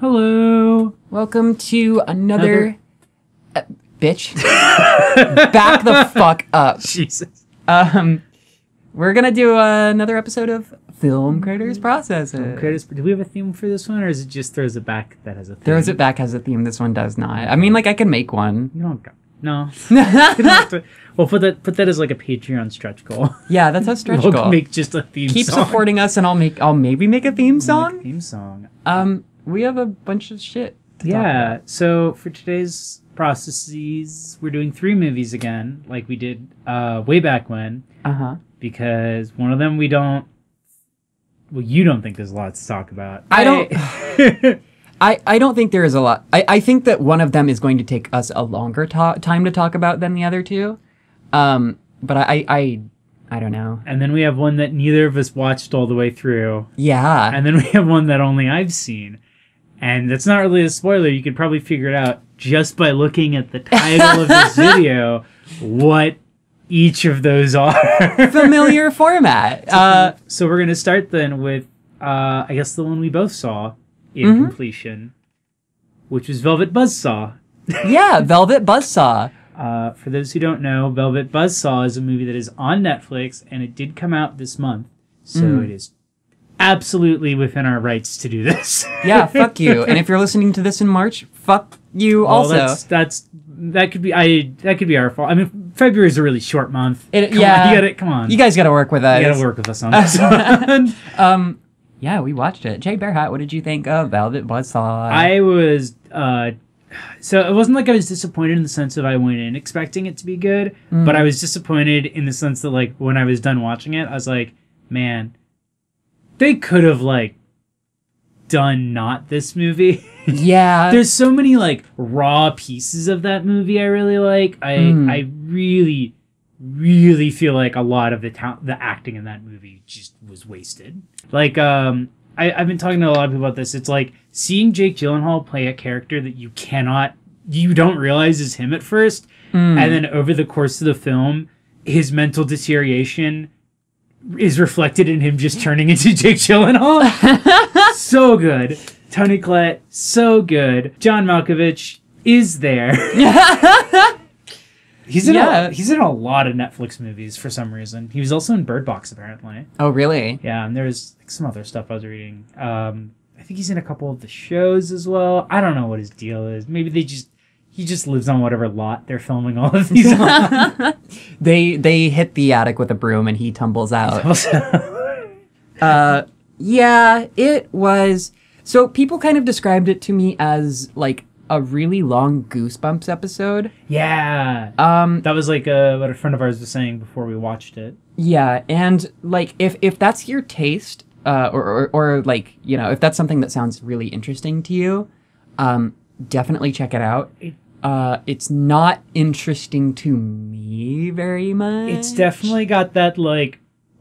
Hello. Welcome to another... bitch. Back the fuck up. Jesus. We're gonna do another episode of Film Creators Process It. Do we have a theme for this one, or is it just Throws It Back that has a theme? Throws It Back has a theme. This one does not. I mean, like, I can make one. You don't go. No. You don't have to- well, put that as like a Patreon stretch goal. Yeah, that's a stretch We'll goal. make just a theme Keep song. supporting us, and I'll maybe make a theme song. Theme song. We have a bunch of shit to talk Yeah. about. So for today's processes, we're doing 3 movies again, like we did way back when. Because one of them you don't think there's a lot to talk about. I don't think there is a lot. I think that one of them is going to take us a longer time to talk about than the other two. But I don't know. And then we have one that neither of us watched all the way through. Yeah. And then we have one that only I've seen. And that's not really a spoiler. You could probably figure it out just by looking at the title of this video what each of those are. Familiar format. So we're going to start then with, I guess, the one we both saw in completion, which was Velvet Buzzsaw. Yeah, Velvet Buzzsaw. For those who don't know, Velvet Buzzsaw is a movie that is on Netflix, and it did come out this month. So it is absolutely within our rights to do this. Yeah, fuck you. And if you're listening to this in March, fuck you also. That could be our fault. I mean, February is a really short month. Come on. You guys got to work with us. You got to work with us on this one. Yeah, we watched it. Jay Bearhat, what did you think of Velvet Buzzsaw? I was so it wasn't like I was disappointed in the sense of I went in expecting it to be good, but I was disappointed in the sense that, like, when I was done watching it, I was like, man, they could have, like, done not this movie. Yeah. There's so many, like, raw pieces of that movie I really like. I really, really feel like a lot of the acting in that movie just was wasted. Like, I've been talking to a lot of people about this. It's like seeing Jake Gyllenhaal play a character that you don't realize is him at first, and then over the course of the film, his mental deterioration is reflected in him just turning into Jake Gyllenhaal. So good. Toni Collette, so good. John Malkovich is there. He's in a lot of Netflix movies for some reason. He was also in Bird Box, apparently. Oh, really? Yeah, and there's like some other stuff I was reading. I think he's in a couple of the shows as well. I don't know what his deal is. Maybe he just lives on whatever lot they're filming all of these on. They hit the attic with a broom and he tumbles out. Yeah, it was... So people kind of described it to me as, like, a really long Goosebumps episode. Yeah. That was like what a friend of ours was saying before we watched it. Yeah, and like if that's your taste, or like, you know, if that's something that sounds really interesting to you, definitely check it out. It's not interesting to me very much. It's definitely got that, like,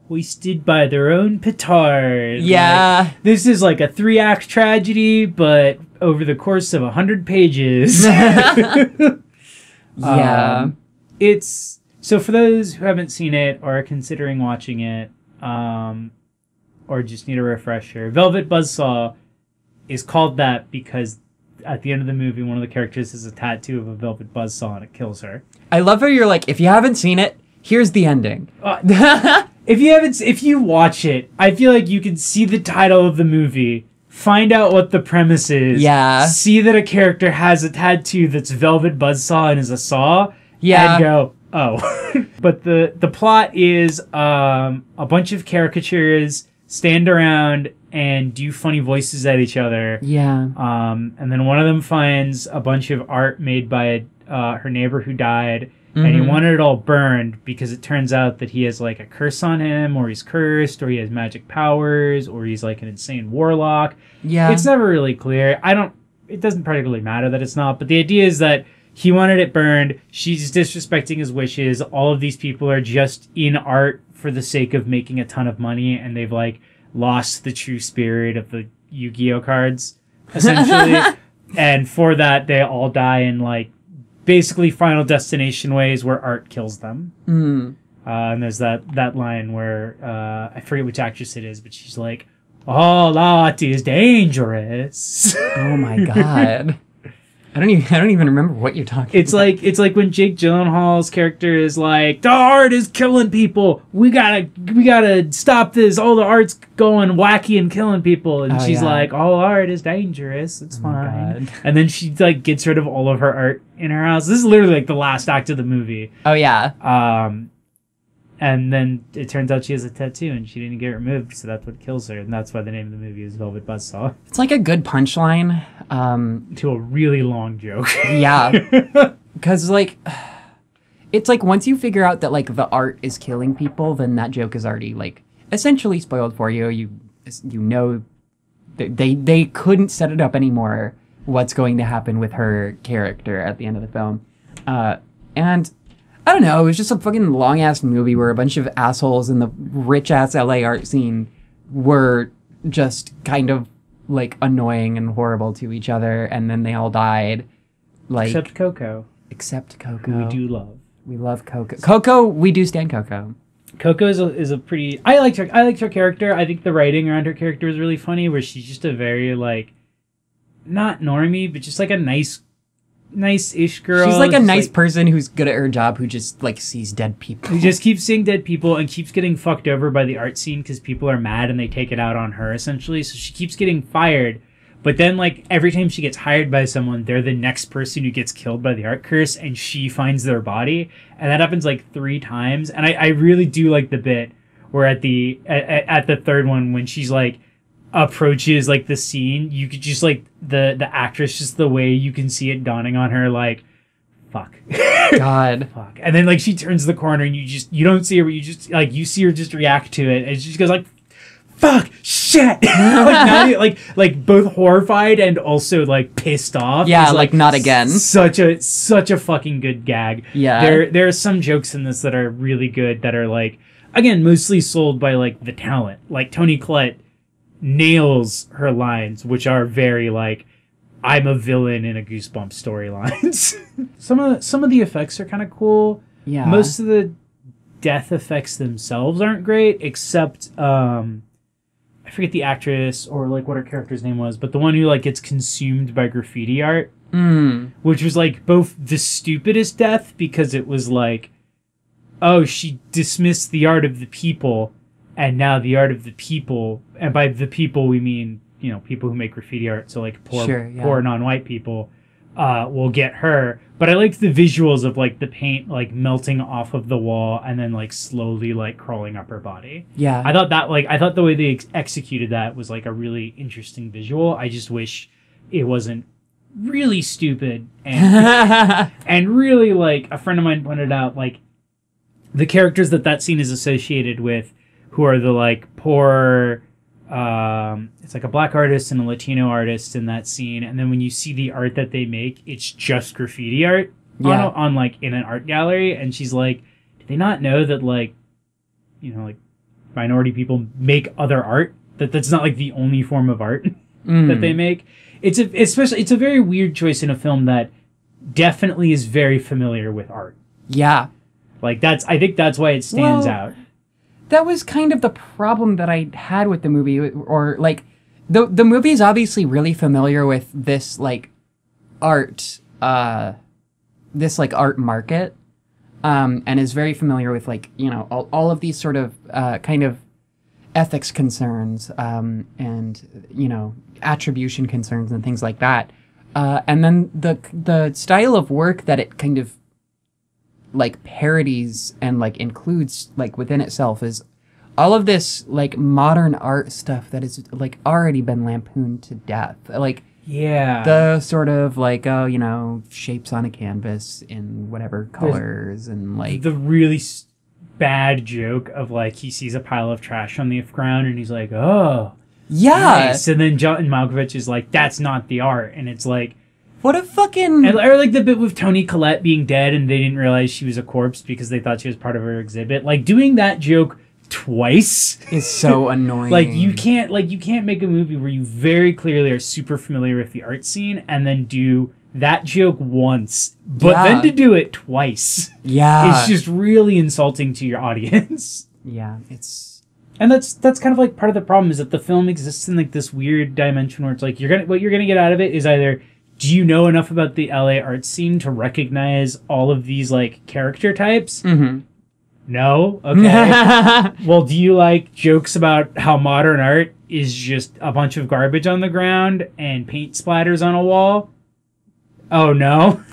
hoisted by their own petard. Yeah. Like, this is like a 3-act tragedy, but over the course of 100 pages. Yeah. It's... So for those who haven't seen it or are considering watching it, or just need a refresher, Velvet Buzzsaw is called that because at the end of the movie, one of the characters has a tattoo of a velvet buzzsaw and it kills her. I love how you're like, if you haven't seen it, here's the ending. If you watch it, I feel like you can see the title of the movie, find out what the premise is, see that a character has a tattoo that's velvet buzzsaw and is a saw, and go, oh. But the plot is a bunch of caricatures stand around and do funny voices at each other. Yeah. And then one of them finds a bunch of art made by her neighbor who died. And he wanted it all burned because it turns out that he has, like, a curse on him, or he's cursed, or he has magic powers, or he's like an insane warlock. Yeah. It's never really clear. It doesn't particularly matter that it's not, but the idea is that he wanted it burned. She's disrespecting his wishes. All of these people are just in art for the sake of making a ton of money, and they've, like, lost the true spirit of the Yu-Gi-Oh cards, essentially. And for that, they all die in, like, basically Final Destination ways where art kills them. And there's that line where I forget which actress it is, but she's like, all art is dangerous. Oh my god. I don't even remember what you're talking It's about. it's like when Jake Gyllenhaal's character is like, the art is killing people. We gotta stop this. All the art's going wacky and killing people. And she's like, all art is dangerous. It's fine. God. And then she like gets rid of all of her art in her house. This is literally like the last act of the movie. Oh yeah. And then it turns out she has a tattoo and she didn't get it removed, so that's what kills her, and that's why the name of the movie is Velvet Buzzsaw. It's like a good punchline. To a really long joke. Yeah. Because, like, it's like once you figure out that, like, the art is killing people, then that joke is already, like, essentially spoiled for you. You know they couldn't set it up anymore what's going to happen with her character at the end of the film. And I don't know, it was just a fucking long-ass movie where a bunch of assholes in the rich-ass LA art scene were just kind of, like, annoying and horrible to each other, and then they all died. Like, Except Coco. Except Coco. Who we do love. We love Coco. Coco, we do stand Coco. Coco is a pretty... I liked her character. I think the writing around her character was really funny, where she's just a very, like, not normie, but just, like, a nice-ish girl. She's like a nice person who's good at her job, who just like sees dead people. Who just keeps seeing dead people and keeps getting fucked over by the art scene because people are mad and they take it out on her, essentially. So she keeps getting fired. But then, like, every time she gets hired by someone, they're the next person who gets killed by the art curse, and she finds their body. And that happens, like, 3 times. And I really do like the bit where at the third one, when she's, like, approaches like the scene, you could just like the actress, just the way you can see it dawning on her, like, fuck. God. Fuck. And then like she turns the corner and you don't see her, but you just like you see her just react to it, and she just goes like, fuck, shit. like both horrified and also like pissed off. Yeah, it's, like not again. Such a fucking good gag. Yeah. There are some jokes in this that are really good, that are like, again, mostly sold by like the talent. Like Toni Collette nails her lines, which are very like, I'm a villain in a Goosebumps storylines. some of the effects are kind of cool. Yeah. Most of the death effects themselves aren't great, except I forget the actress or like what her character's name was, but the one who like gets consumed by graffiti art, which was like both the stupidest death, because it was like, oh, she dismissed the art of the people, and now the art of the people, and by the people we mean, you know, people who make graffiti art, so like poor non-white people, will get her. But I liked the visuals of like the paint like melting off of the wall and then like slowly like crawling up her body. Yeah. I thought the way they executed that was like a really interesting visual. I just wish it wasn't really stupid and and really, like a friend of mine pointed out, like the characters that scene is associated with, who are the like poor, it's like a black artist and a Latino artist in that scene, and then when you see the art that they make, it's just graffiti art on like in an art gallery, and she's like, do they not know that, like, you know, like minority people make other art, that's not like the only form of art that they make? It's a very weird choice in a film that definitely is very familiar with art. Yeah. Like I think that's why it stands out. That was kind of the problem that I had with the movie, or like the movie is obviously really familiar with this like art, this like art market, and is very familiar with, like, you know, all of these sort of kind of ethics concerns, and, you know, attribution concerns and things like that. And then the style of work that it kind of like parodies and like includes like within itself is all of this like modern art stuff that has like already been lampooned to death. Like, yeah, the sort of like, oh, you know, shapes on a canvas in whatever colors, and like the really bad joke of like he sees a pile of trash on the ground and he's like, oh yeah, nice. And then John Malkovich is like, that's not the art, and it's like, what a fucking... Or like the bit with Toni Collette being dead and they didn't realize she was a corpse because they thought she was part of her exhibit. Like, doing that joke twice is so annoying. Like, you can't make a movie where you very clearly are super familiar with the art scene and then do that joke once, but then to do it twice. Yeah. It's just really insulting to your audience. Yeah, it's And that's kind of like part of the problem is that the film exists in like this weird dimension where it's like what you're gonna get out of it is either do you know enough about the LA art scene to recognize all of these like character types? Mm-hmm. No? Okay. Well, do you like jokes about how modern art is just a bunch of garbage on the ground and paint splatters on a wall? Oh, no?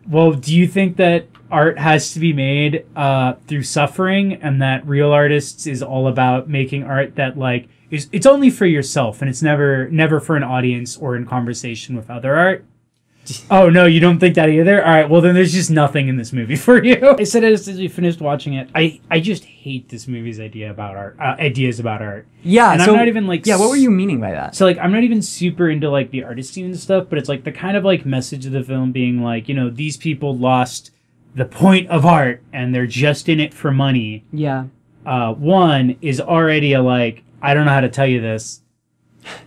Well, do you think that art has to be made through suffering and that real artists is all about making art that like it's only for yourself and it's never for an audience or in conversation with other art? Oh, no, you don't think that either? All right, well, then there's just nothing in this movie for you. I said as we finished watching it, I just hate this movie's ideas about art. Yeah, and so, I'm not even like... Yeah, what were you meaning by that? So, like, I'm not even super into, like, the artistry and stuff, but it's, like, the kind of, like, message of the film being, like, you know, these people lost the point of art, and they're just in it for money. Yeah. One is already a, like, I don't know how to tell you this.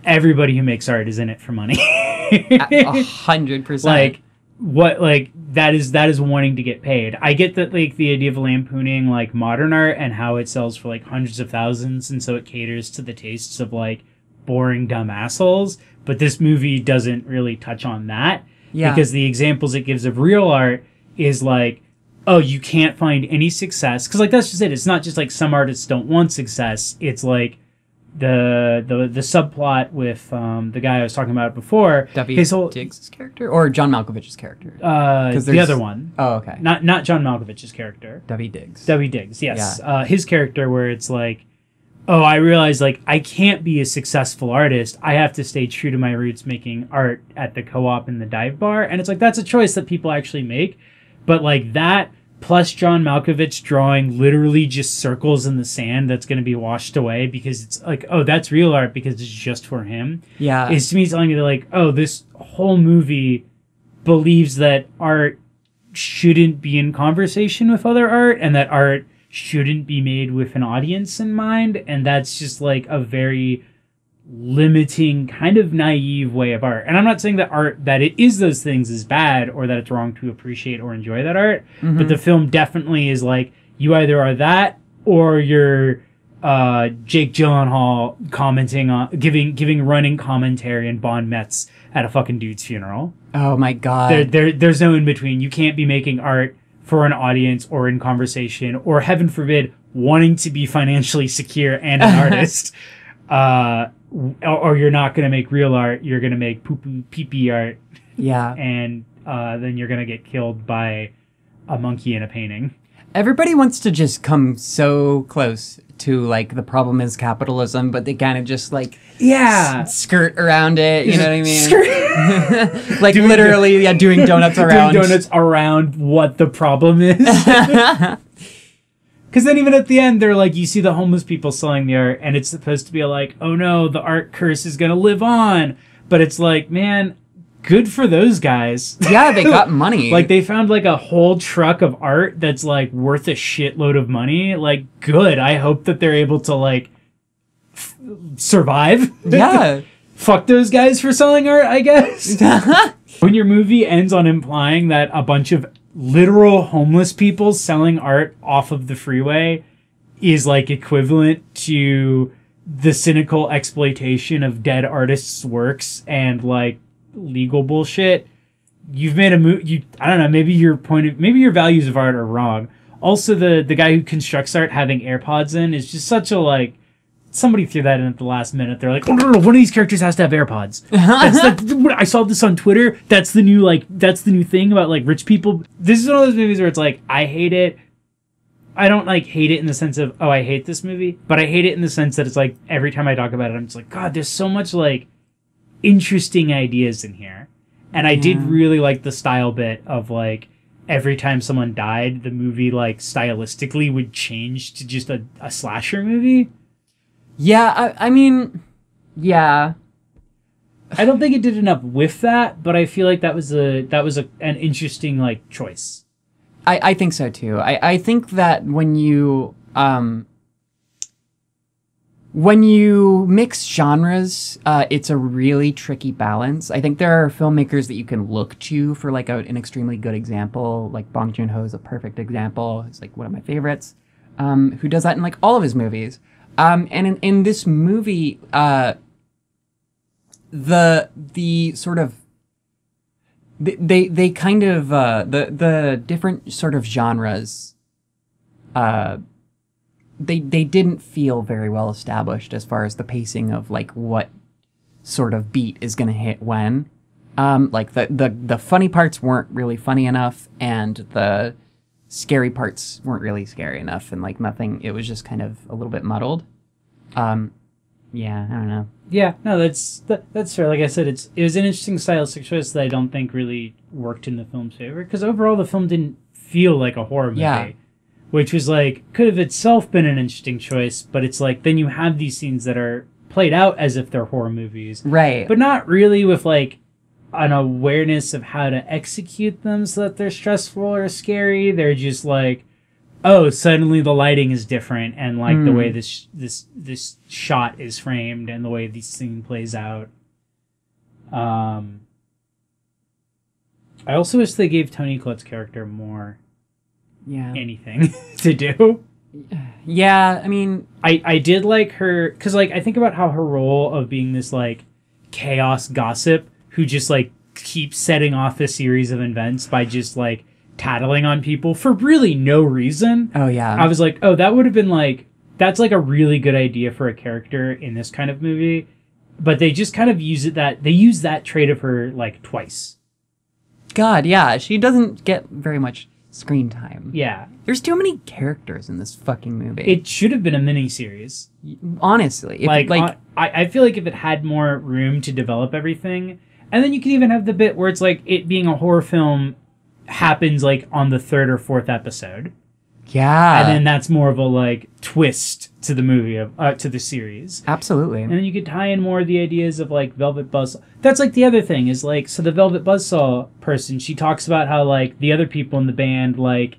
Everybody who makes art is in it for money. 100%. Like what? Like that is wanting to get paid. I get that, like the idea of lampooning like modern art and how it sells for like hundreds of thousands, and so it caters to the tastes of like boring dumb assholes. But this movie doesn't really touch on that. Yeah. Because the examples it gives of real art is like, oh, you can't find any success because like that's just it. It's not just like some artists don't want success. It's like the subplot with the guy I was talking about before. Diggs' character or John Malkovich's character? The other one. Oh, okay. Not John Malkovich's character. W. Diggs. W. Diggs. Yes. Yeah. His character, where it's like, oh, I realize like I can't be a successful artist. I have to stay true to my roots, making art at the co-op and the dive bar, and it's like that's a choice that people actually make, but like that. Plus John Malkovich drawing literally just circles in the sand that's going to be washed away because it's like, oh, that's real art because it's just for him. Yeah. Is to me telling you that like, oh, this whole movie believes that art shouldn't be in conversation with other art and that art shouldn't be made with an audience in mind. And that's just like a very limiting kind of naive way of art. And I'm not saying that art that it is those things is bad or that it's wrong to appreciate or enjoy that art, but the film definitely is like you either are that or you're Jake Gyllenhaal commenting on giving running commentary and Bon Metz at a fucking dude's funeral. Oh my god. There's no in between. You can't be making art for an audience or in conversation or heaven forbid wanting to be financially secure and an artist. Or you're not going to make real art, you're going to make poo-poo pee-pee art. Yeah. And then you're going to get killed by a monkey in a painting. Everybody wants to just come so close to, like, the problem is capitalism, but they kind of just, like... Yeah. Skirt around it, you know what I mean? Skirt. Like, literally, doing donuts around... Doing donuts around what the problem is. Because then even at the end, they're like, you see the homeless people selling the art, and it's supposed to be like, oh no, the art curse is going to live on. But it's like, man, good for those guys. Yeah, they got money. Like, they found like a whole truck of art that's like worth a shitload of money. Like, good. I hope that they're able to like survive. Yeah. Fuck those guys for selling art, I guess. When your movie ends on implying that a bunch of literal homeless people selling art off of the freeway is like equivalent to the cynical exploitation of dead artists' works and like legal bullshit, you've made a movie. I don't know, maybe your values of art are wrong. Also, the guy who constructs art having AirPods in is just such a like. Somebody threw that in at the last minute. They're like, oh, no, one of these characters has to have AirPods. I saw this on Twitter. That's the new thing about like rich people. This is one of those movies where it's like, I hate it. I don't like hate it in the sense of, oh, I hate this movie, but I hate it in the sense that it's like every time I talk about it, I'm just like, God, there's so much like interesting ideas in here. And I did really like the style bit of like every time someone died, the movie like stylistically would change to just a slasher movie. Yeah, I mean, yeah. I don't think it did enough with that, but I feel like that was an interesting like choice. I think so too. I think that when you mix genres, it's a really tricky balance. I think there are filmmakers that you can look to for like an extremely good example. Like Bong Joon-ho is a perfect example. It's like one of my favorites. who does that in like all of his movies. And in this movie, the sort of they kind of the different sort of genres they didn't feel very well established as far as the pacing of like what sort of beat is going to hit when. Like the funny parts weren't really funny enough, and the scary parts weren't really scary enough, and like nothing, it was just kind of a little bit muddled. Yeah, I don't know. Yeah, no, that's fair. Like I said, it was an interesting stylistic choice that I don't think really worked in the film's favor, because overall the film didn't feel like a horror movie. Yeah. Which was like, could have itself been an interesting choice, but it's like, then you have these scenes that are played out as if they're horror movies. Right. But not really with like an awareness of how to execute them so that they're stressful or scary. They're just like, oh, suddenly the lighting is different, and like the way this shot is framed and the way this scene plays out. I also wish they gave Toni Collette's character more anything to do. Yeah, I mean, I did like her, because like I think about how her role of being this like chaos gossip who just like keeps setting off a series of events by just like tattling on people for really no reason. Oh yeah. I was like, oh, that would have been like, that's like a really good idea for a character in this kind of movie, but they just kind of use that trait of her like twice. God, yeah, she doesn't get very much screen time. Yeah. There's too many characters in this fucking movie. It should have been a miniseries. Honestly. I feel like if it had more room to develop everything, and then you could even have the bit where it's like it being a horror film happens like on the 3rd or 4th episode. Yeah. And then that's more of a like twist to the movie, to the series. Absolutely. And then you could tie in more of the ideas of like Velvet Buzzsaw. That's like the other thing is like, so the Velvet Buzzsaw person, she talks about how like the other people in the band like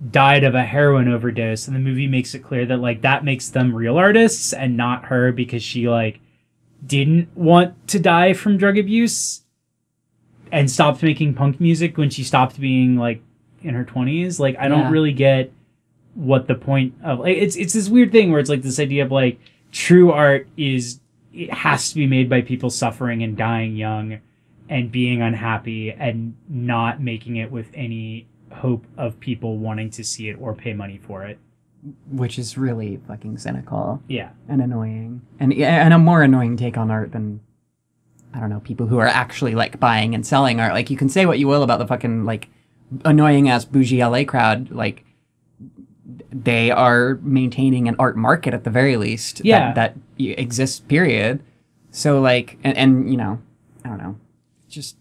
died of a heroin overdose, and the movie makes it clear that like that makes them real artists and not her, because she like didn't want to die from drug abuse and stopped making punk music when she stopped being like in her 20s. Like I don't really get what the point of like, it's this weird thing where it's like this idea of like true art is, it has to be made by people suffering and dying young and being unhappy and not making it with any hope of people wanting to see it or pay money for it. Which is really fucking cynical. Yeah. And annoying. And a more annoying take on art than, I don't know, people who are actually like buying and selling art. Like you can say what you will about the fucking like annoying ass bougie LA crowd, like they are maintaining an art market at the very least. Yeah. That exists, period. So like, and you know, I don't know, just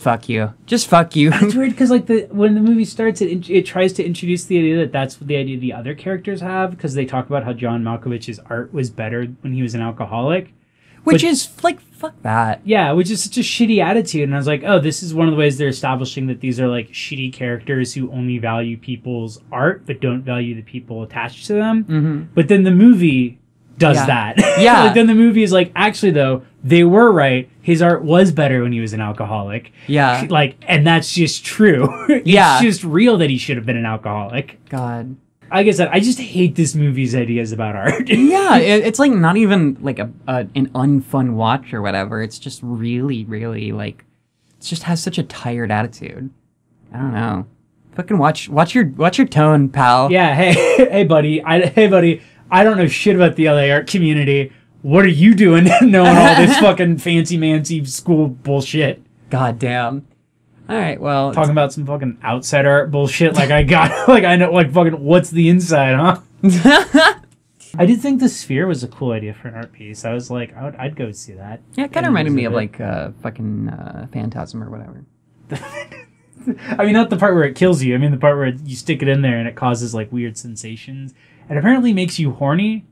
fuck you. Just fuck you. It's weird because like when the movie starts, it tries to introduce the idea that that's the idea the other characters have, because they talk about how John Malkovich's art was better when he was an alcoholic. Which is like, fuck that. Yeah, which is such a shitty attitude. And I was like, oh, this is one of the ways they're establishing that these are like shitty characters who only value people's art but don't value the people attached to them. Mm-hmm. But then the movie does that. Yeah. Like then the movie is like, actually though, they were right. His art was better when he was an alcoholic. Yeah. Like, and that's just true. It's just real that he should have been an alcoholic. God. Like I said, I just hate this movie's ideas about art. Yeah, it's like not even like an unfun watch or whatever. It's just really, really like, it just has such a tired attitude. I don't know. Fucking watch your tone, pal. Yeah, hey buddy. I don't know shit about the LA art community. What are you doing knowing all this fucking fancy-mancy school bullshit? God damn. All right, well... Talking about some fucking outside art bullshit like I got... like I know, like fucking what's the inside, huh? I did think the Sphere was a cool idea for an art piece. I was like, I'd go see that. Yeah, it kind of reminded me of like fucking Phantasm or whatever. I mean, not the part where it kills you. I mean, the part where you stick it in there and it causes like weird sensations. It apparently makes you horny.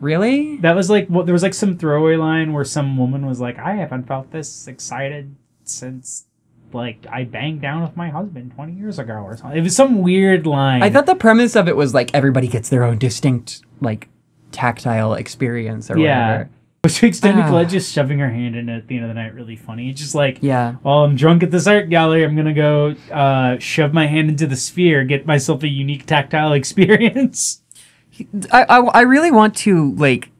Really? That was like, there was like some throwaway line where some woman was like, I haven't felt this excited since like I banged down with my husband 20 years ago or something. It was some weird line. I thought the premise of it was like everybody gets their own distinct like tactile experience or whatever. Which makes Toni Collette just shoving her hand in it at the end of the night really funny. It's just like, Yeah. well, I'm drunk at this art gallery. I'm going to go shove my hand into the sphere, get myself a unique tactile experience. I really want to, like,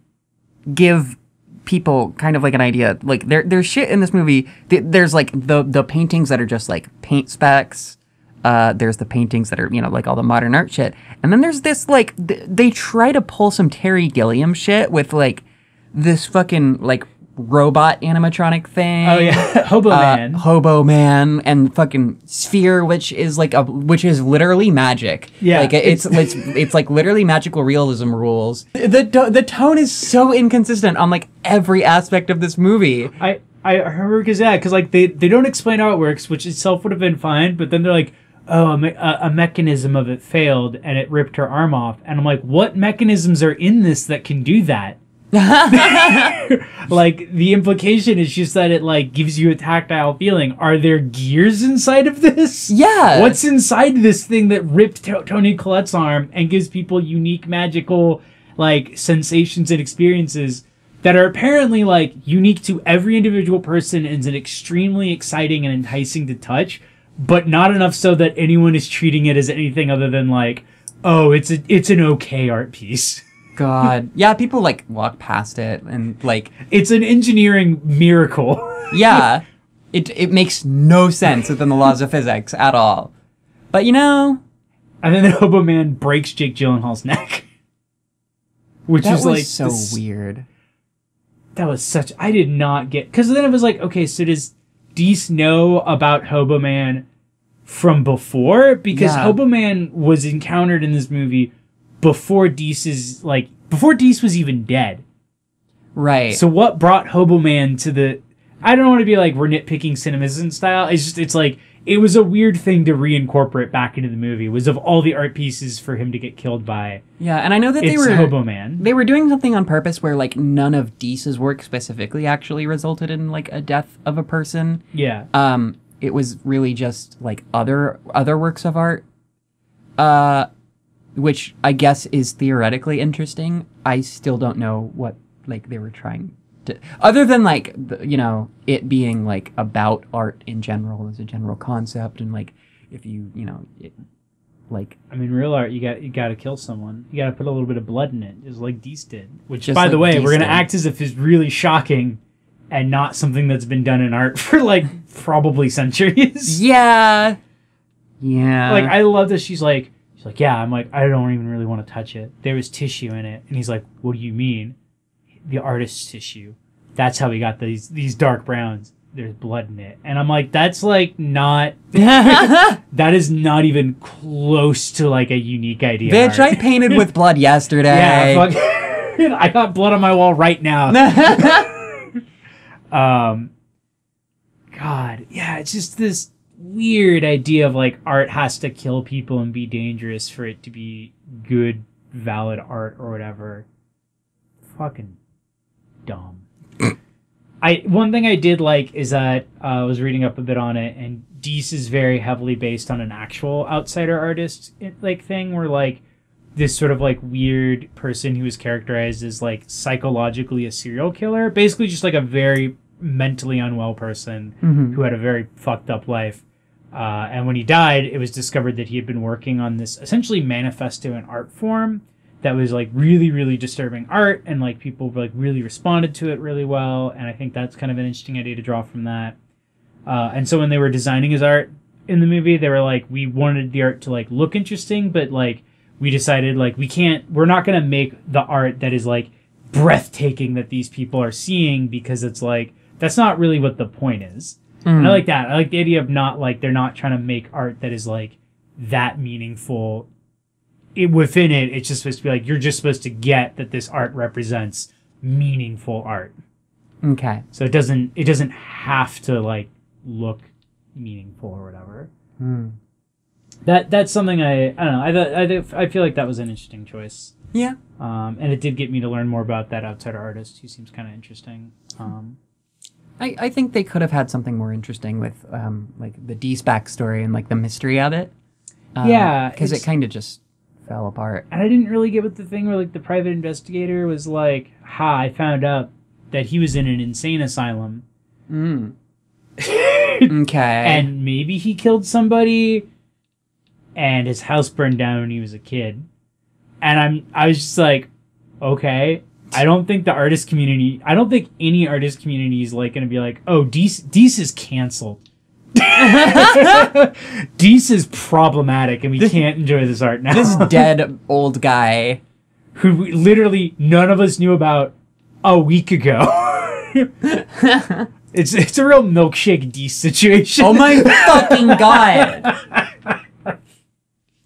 give people kind of like an idea. Like, there's shit in this movie. There's, like, the paintings that are just, like, paint specks. There's the paintings that are, you know, like all the modern art shit. And then there's this, like, they try to pull some Terry Gilliam shit with, like, this fucking, like, robot animatronic thing. Oh, yeah. Hobo Man and fucking Sphere, which is literally magic. Yeah. Like, it's like literally magical realism rules. The tone is so inconsistent on, like, every aspect of this movie. I remember because like they don't explain how it works, which itself would have been fine, but then they're like, oh, a mechanism of it failed and it ripped her arm off. And I'm like, what mechanisms are in this that can do that? Like, the implication is just that it, like, gives you a tactile feeling. Are there gears inside of this? Yeah. What's inside this thing that ripped Toni Collette's arm and gives people unique magical, like, sensations and experiences that are apparently, like, unique to every individual person and is extremely exciting and enticing to touch, but not enough so that anyone is treating it as anything other than, like, oh, it's an okay art piece. God. Yeah, people, like, walk past it and, like... It's an engineering miracle. Yeah. It makes no sense within the laws of physics at all. But, you know... And then the Hobo Man breaks Jake Gyllenhaal's neck. Which that is, like... so weird. That was such... I did not get... Because then it was like, okay, so does Deese know about Hobo Man from before? Because Hobo Man was encountered in this movie... before Deese was even dead. Right. So what brought Hobo Man to the... I don't want to be like, we're nitpicking CinemaSin style. It's like, it was a weird thing to reincorporate back into the movie. It was of all the art pieces for him to get killed by. Yeah, and I know that they were... Hobo Man. They were doing something on purpose where, like, none of Deese's work specifically actually resulted in, like, a death of a person. Yeah. It was really just, like, other works of art. Which I guess is theoretically interesting. I still don't know what, like, they were trying to... Other than, like, you know, it being, like, about art in general as a general concept. And, like, if you know, like... I mean, real art, you got to kill someone. You got to put a little bit of blood in it, just like Deese did. Which, by the way, we're going to act as if is really shocking and not something that's been done in art for, like, probably centuries. Yeah. Yeah. Like, I love that she's like, yeah, I'm like, I don't even really want to touch it. There was tissue in it. And he's like, what do you mean? The artist's tissue. That's how we got these dark browns. There's blood in it. And I'm like, that's like not... that is not even close to like a unique idea. Bitch, I painted with blood yesterday. Yeah, fuck. I got blood on my wall right now. God, yeah, it's just this... weird idea of like art has to kill people and be dangerous for it to be good, valid art or whatever. Fucking dumb. One thing I did like is that I was reading up a bit on it, and Deese is very heavily based on an actual outsider artist like thing, where like this sort of like weird person who was characterized as like psychologically a serial killer, basically just like a very mentally unwell person who had a very fucked up life. And when he died, it was discovered that he had been working on this essentially manifesto in art form that was like really, really disturbing art, and like people like really responded to it really well. And I think that's kind of an interesting idea to draw from that. And so when they were designing his art in the movie, they were like, we wanted the art to like look interesting, but like we decided like we're not going to make the art that is like breathtaking that these people are seeing, because it's like, that's not really what the point is. And I like that. I like the idea of not like, they're not trying to make art that is like that meaningful. Within it, it's just supposed to be like, you're just supposed to get that this art represents meaningful art. Okay. So it doesn't have to like look meaningful or whatever. That's something I don't know. I feel like that was an interesting choice. Yeah. And it did get me to learn more about that outsider artist who seems kind of interesting. I think they could have had something more interesting with like the Deese backstory and like the mystery of it. Yeah, because it kind of just fell apart. And I didn't really get what the thing where like the private investigator was like, I found out that he was in an insane asylum. Okay. And maybe he killed somebody and his house burned down when he was a kid. And I was just like, okay. I don't think any artist community is like going to be like, oh, Deese is canceled. Deese is problematic and we can't enjoy this art now. This dead old guy who literally none of us knew about a week ago. It's a real milkshake Deese situation. Oh my fucking god.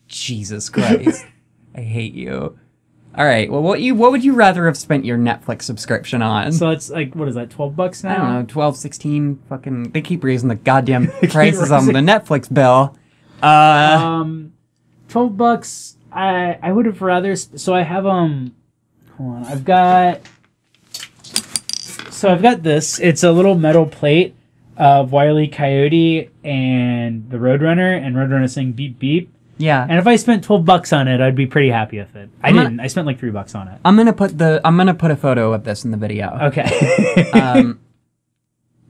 Jesus Christ. I hate you. All right. Well, what would you rather have spent your Netflix subscription on? So it's like, what is that, $12 now? I don't know, 12, 16, fucking... They keep raising the goddamn prices on the Netflix bill. $12, I would have rather... So I have, hold on, I've got this. It's a little metal plate of Wile E. Coyote and the Roadrunner, and Roadrunner saying beep beep. Yeah. And if I spent $12 on it, I'd be pretty happy with it. I didn't. I spent like $3 on it. I'm gonna put a photo of this in the video. Okay.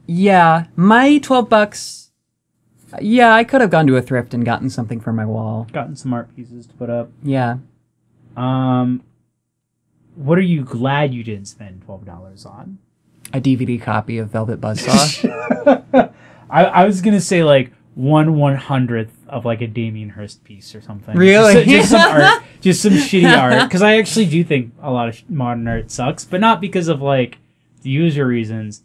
Yeah, my $12. Yeah, I could have gone to a thrift and gotten something for my wall. Gotten some art pieces to put up. Yeah. What are you glad you didn't spend $12 on? A DVD copy of Velvet Buzzsaw. I was gonna say like 1/100th of like a Damien Hirst piece or something. Really? Just some art, just some shitty art. Because I actually do think a lot of modern art sucks, but not because of like the user reasons.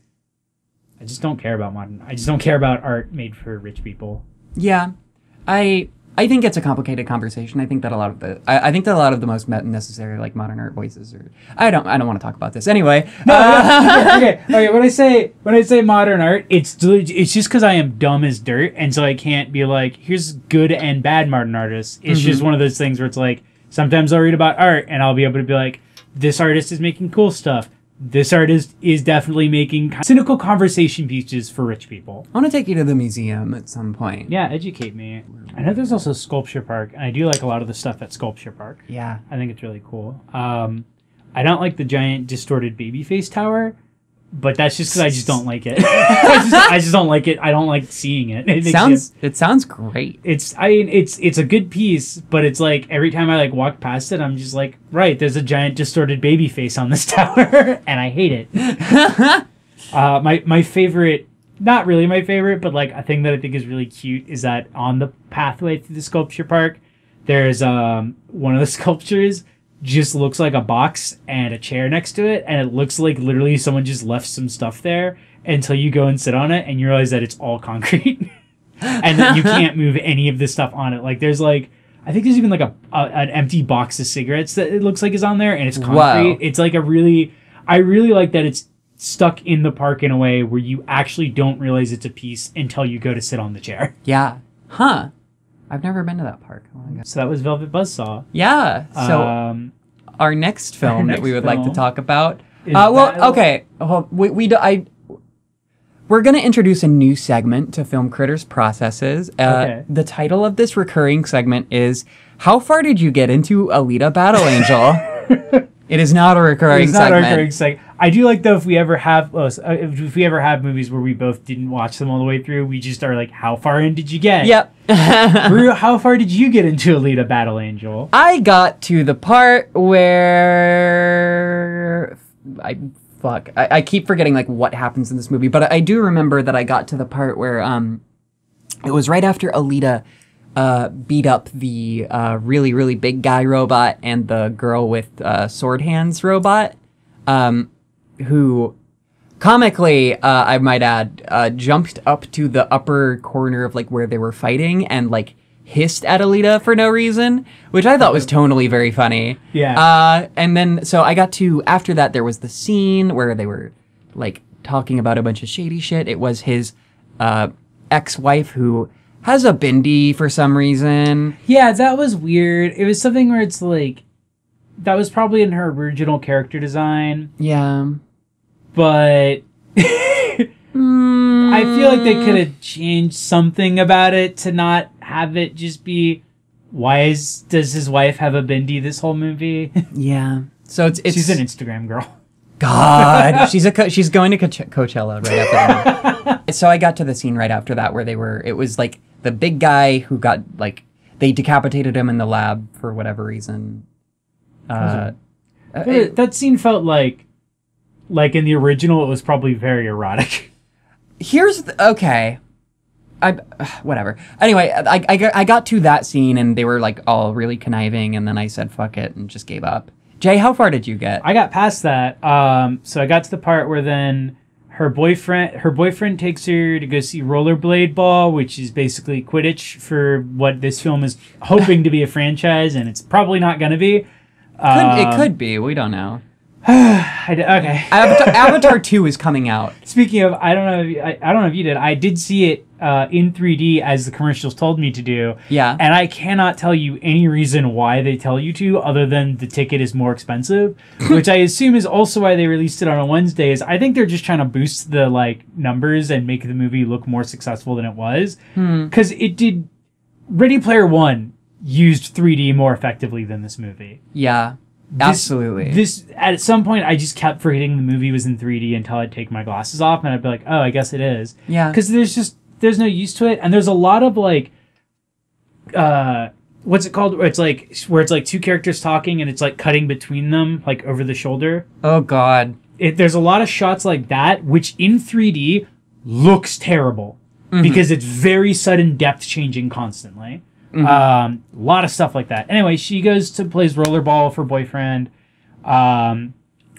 I just don't care about I just don't care about art made for rich people. Yeah, I think it's a complicated conversation. I think that a lot of the most necessary like modern art voices are. I don't want to talk about this anyway. Okay. When I say modern art, it's just because I am dumb as dirt, and so I can't be like, here's good and bad modern artists. It's just one of those things where it's like sometimes I'll read about art and I'll be able to be like, this artist is making cool stuff. This artist is definitely making cynical conversation pieces for rich people. I want to take you to the museum at some point. Yeah, educate me. I know there's also Sculpture Park, and I do like a lot of the stuff at Sculpture Park. Yeah. I think it's really cool. I don't like the giant distorted baby face tower, but that's just because I just don't like it. I just don't like it. I don't like seeing it. It sounds great. It's a good piece, but it's like every time I like walk past it, I'm just like, right, there's a giant distorted baby face on this tower, and I hate it. My favorite, not really my favorite, but like a thing that I think is really cute is that on the pathway through the Sculpture Park, there's one of the sculptures just looks like a box and a chair next to it, and it looks like literally someone just left some stuff there until you go and sit on it and you realize that it's all concrete and that you can't move any of this stuff on it. Like there's like, I think there's even like an empty box of cigarettes that it looks like is on there, and it's concrete. Wow. It's like I really like that it's stuck in the park in a way where you actually don't realize it's a piece until you go to sit on the chair. Yeah. Huh. I've never been to that park. Oh my God. So that was Velvet Buzzsaw. Yeah. So our next film that we would like to talk about. Okay. We're going to introduce a new segment to Film Critters Processes. Okay. The title of this recurring segment is How Far Did You Get Into Alita Battle Angel? It is not a recurring segment. I do like though if we ever have movies where we both didn't watch them all the way through, we just are like, how far in did you get? Yep. Rue, how far did you get into Alita Battle Angel? I got to the part where I keep forgetting like what happens in this movie, but I do remember that I got to the part where it was right after Alita beat up the really, really big guy robot and the girl with sword hands robot, who comically, I might add, jumped up to the upper corner of like where they were fighting and like hissed at Alita for no reason, which I thought was tonally very funny. Yeah. And then, so I got to, after that, there was the scene where they were like talking about a bunch of shady shit. It was his ex-wife who has a bindi for some reason. Yeah, that was weird. It was something where it's like, that was probably in her original character design. Yeah. But I feel like they could have changed something about it to not have it just be, does his wife have a bindi this whole movie? Yeah. So it's she's an Instagram girl. God, she's going to Coachella right after that. So I got to the scene right after that where it was like the big guy who got like they decapitated him in the lab for whatever reason. That scene felt like in the original, it was probably very erotic. Okay. Whatever. Anyway, I got to that scene and they were like all really conniving, and then I said fuck it and just gave up. Jay, how far did you get? I got past that. So I got to the part where then her boyfriend takes her to go see Rollerblade Ball, which is basically Quidditch for what this film is hoping to be a franchise, and it's probably not going to be. It could be. We don't know. Okay. Avatar 2 is coming out. Speaking of, I don't know if you did. I did see it in 3D as the commercials told me to do. Yeah. And I cannot tell you any reason why they tell you to, other than the ticket is more expensive, which I assume is also why they released it on a Wednesday. Is I think they're just trying to boost the numbers and make the movie look more successful than it was, because it did. Ready Player One used 3D more effectively than this movie. Yeah. Absolutely. This at some point I just kept forgetting the movie was in 3D until I'd take my glasses off and I'd be like, oh, I guess it is. Yeah. Because there's no use to it, and there's a lot of what's it called? Where it's like two characters talking and it's like cutting between them like over the shoulder. Oh God. There's a lot of shots like that, which in 3D looks terrible because it's very sudden depth changing constantly. A lot of stuff like that. Anyway, she goes to plays rollerball with her boyfriend.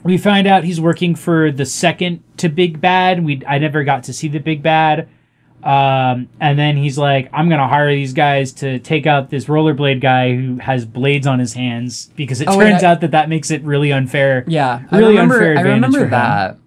We find out he's working for the second to big bad. I never got to see the big bad. And then he's like, I'm going to hire these guys to take out this rollerblade guy who has blades on his hands, because it turns out that makes it really unfair. Yeah. Really I remember that.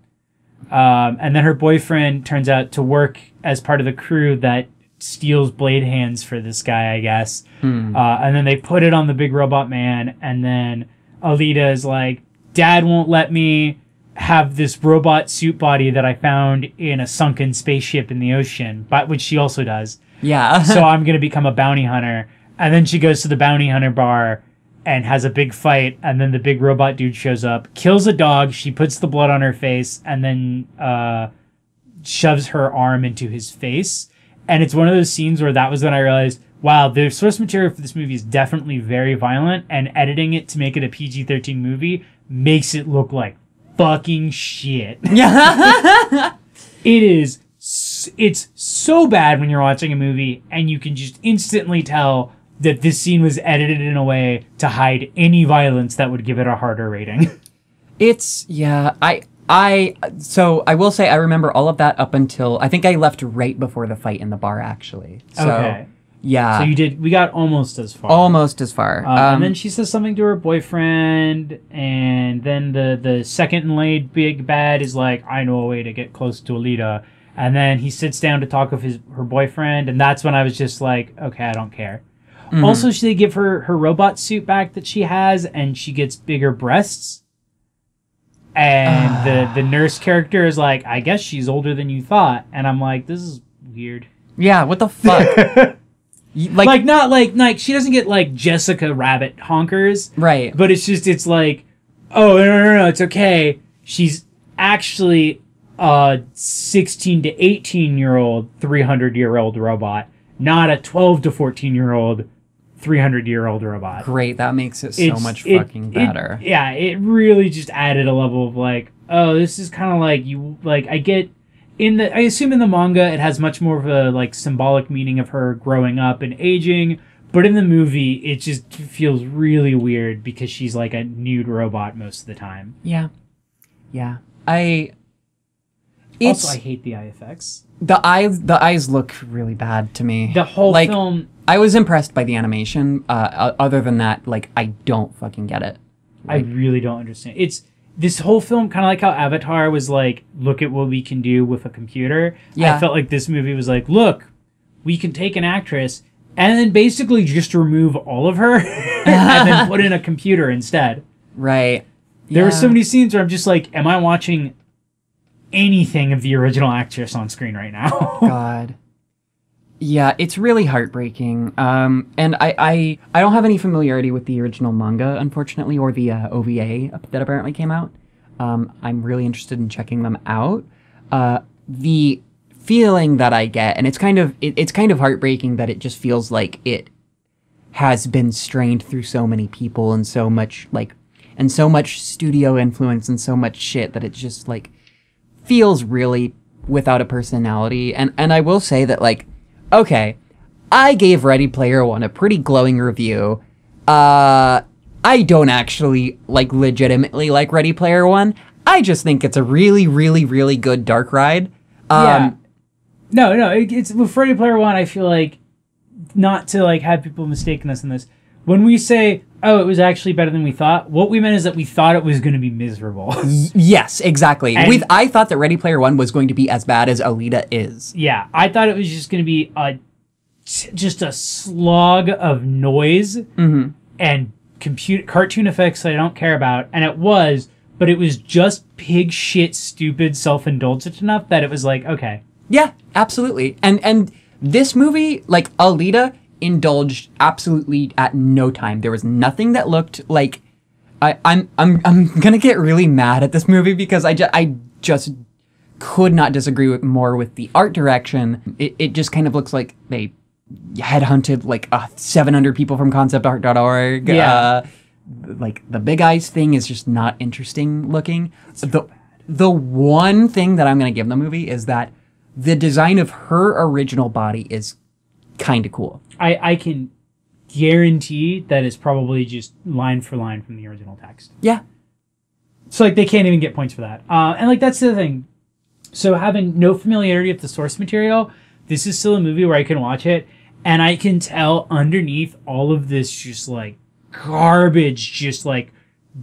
And then her boyfriend turns out to work as part of the crew that steals blade hands for this guy, I guess. And then they put it on the big robot man, and then Alita is like, Dad won't let me have this robot suit body that I found in a sunken spaceship in the ocean, but which she also does. Yeah. So I'm going to become a bounty hunter. And then she goes to the bounty hunter bar and has a big fight, and then the big robot dude shows up, kills a dog, she puts the blood on her face, and then shoves her arm into his face. And it's one of those scenes where that was when I realized, wow, the source material for this movie is definitely very violent, and editing it to make it a PG-13 movie makes it look like fucking shit. It's so bad when you're watching a movie, and you can just instantly tell that this scene was edited in a way to hide any violence that would give it a harder rating. So I will say I remember all of that up until I think I left right before the fight in the bar, actually. So, okay. Yeah. So we got almost as far. And then she says something to her boyfriend, and then the second in line big bad is like, I know a way to get close to Alita. And then he sits down to talk with her boyfriend, and that's when I was just like, okay, I don't care. Also, they give her robot suit back that she has, and she gets bigger breasts. And the nurse character is like, I guess she's older than you thought. And I'm like, this is weird. Yeah, what the fuck? Not she doesn't get like Jessica Rabbit honkers. Right. But it's like, oh, no, it's okay. She's actually a 16 to 18-year-old, 300-year-old robot, not a 12 to 14-year-old, 300-year-old robot. Great, that makes it so much fucking better. It really just added a level of like, oh, this is kind of like I assume in the manga it has much more of a like symbolic meaning of her growing up and aging, but in the movie it just feels really weird because she's like a nude robot most of the time. Yeah. I hate the eye effects. The eyes look really bad to me. The whole film. I was impressed by the animation. Other than that, like, I don't fucking get it. I really don't understand. It's this whole film, kind of like how Avatar was like, look at what we can do with a computer. Yeah. I felt like this movie was like, look, we can take an actress and then basically just remove all of her and then put in a computer instead. Right. There were so many scenes where I'm just like, am I watching anything of the original actress on screen right now? God. Yeah, it's really heartbreaking. And I don't have any familiarity with the original manga, unfortunately, or the OVA that apparently came out. I'm really interested in checking them out. The feeling that I get, and it's kind of heartbreaking that it just feels like it has been strained through so many people and so much studio influence and so much shit that it just like feels really without a personality. And I will say that, like, okay, I gave Ready Player One a pretty glowing review. I don't actually, like, legitimately like Ready Player One. I just think it's a really, really, really good dark ride. Yeah. No, it's with Ready Player One, I feel like, not to, like, have people mistaken us in this. When we say, oh, it was actually better than we thought, what we meant is that we thought it was going to be miserable. Yes, exactly. I thought that Ready Player One was going to be as bad as Alita is. Yeah, I thought it was just going to be just a slog of noise and cartoon effects that I don't care about, and it was, but it was just pig shit, stupid, self-indulgent enough that it was like, okay. Yeah, absolutely. And this movie, like Alita, indulged absolutely at no time. There was nothing that looked like I'm gonna get really mad at this movie because I just could not disagree more with the art direction. It just kind of looks like they headhunted like 700 people from conceptart.org. Yeah. Like the Big Eyes thing is just not interesting looking. The one thing that I'm gonna give the movie is that the design of her original body is kind of cool. I can guarantee that it's probably just line for line from the original text. Yeah. So, like, they can't even get points for that. And, like, that's the thing. So, having no familiarity with the source material, this is still a movie where I can watch it, and I can tell underneath all of this just, like, garbage, just, like,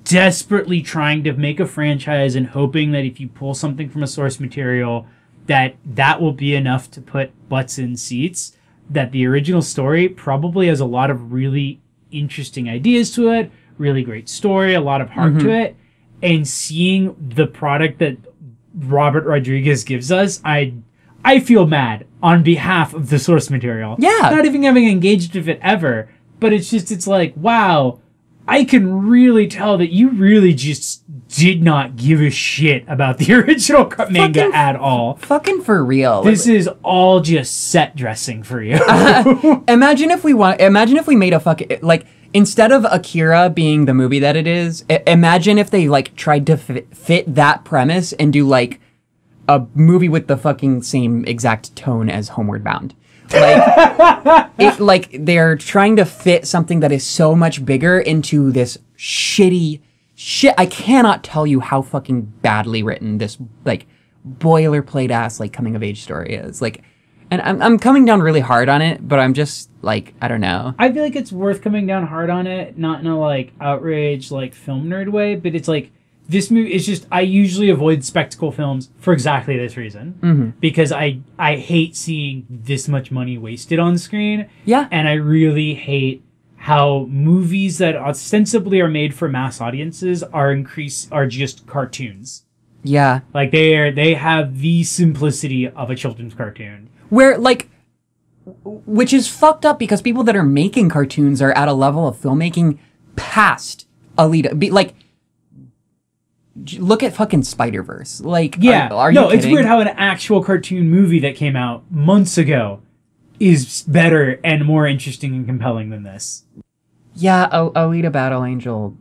desperately trying to make a franchise and hoping that if you pull something from a source material, that will be enough to put butts in seats, that the original story probably has a lot of really interesting ideas to it, really great story, a lot of heart to it, and seeing the product that Robert Rodriguez gives us, I feel mad on behalf of the source material. Yeah. Not even having engaged with it ever, but it's like, wow, I can really tell that you really just did not give a shit about the original manga at all. Fucking for real. This is all just set dressing for you. Imagine if we made a fucking, like, instead of Akira being the movie that it is, imagine if they, like, tried to fit that premise and do, like, a movie with the fucking same exact tone as Homeward Bound. Like, they're trying to fit something that is so much bigger into this shitty shit. I cannot tell you how fucking badly written this, like, boilerplate ass, like, coming of age story is. Like, and I'm coming down really hard on it, but I'm just, like, I don't know. I feel like it's worth coming down hard on it, not in a, like, outrage, like, film nerd way, but it's like, this movie is just, I usually avoid spectacle films for exactly this reason. Because I hate seeing this much money wasted on screen. Yeah. And I really hate how movies that ostensibly are made for mass audiences are just cartoons. Yeah. Like, they have the simplicity of a children's cartoon. Where, like, which is fucked up because people that are making cartoons are at a level of filmmaking past Alita. Like, look at fucking Spider-Verse. Like, yeah. are you kidding? It's weird how an actual cartoon movie that came out months ago is better and more interesting and compelling than this. Yeah, Alita Battle Angel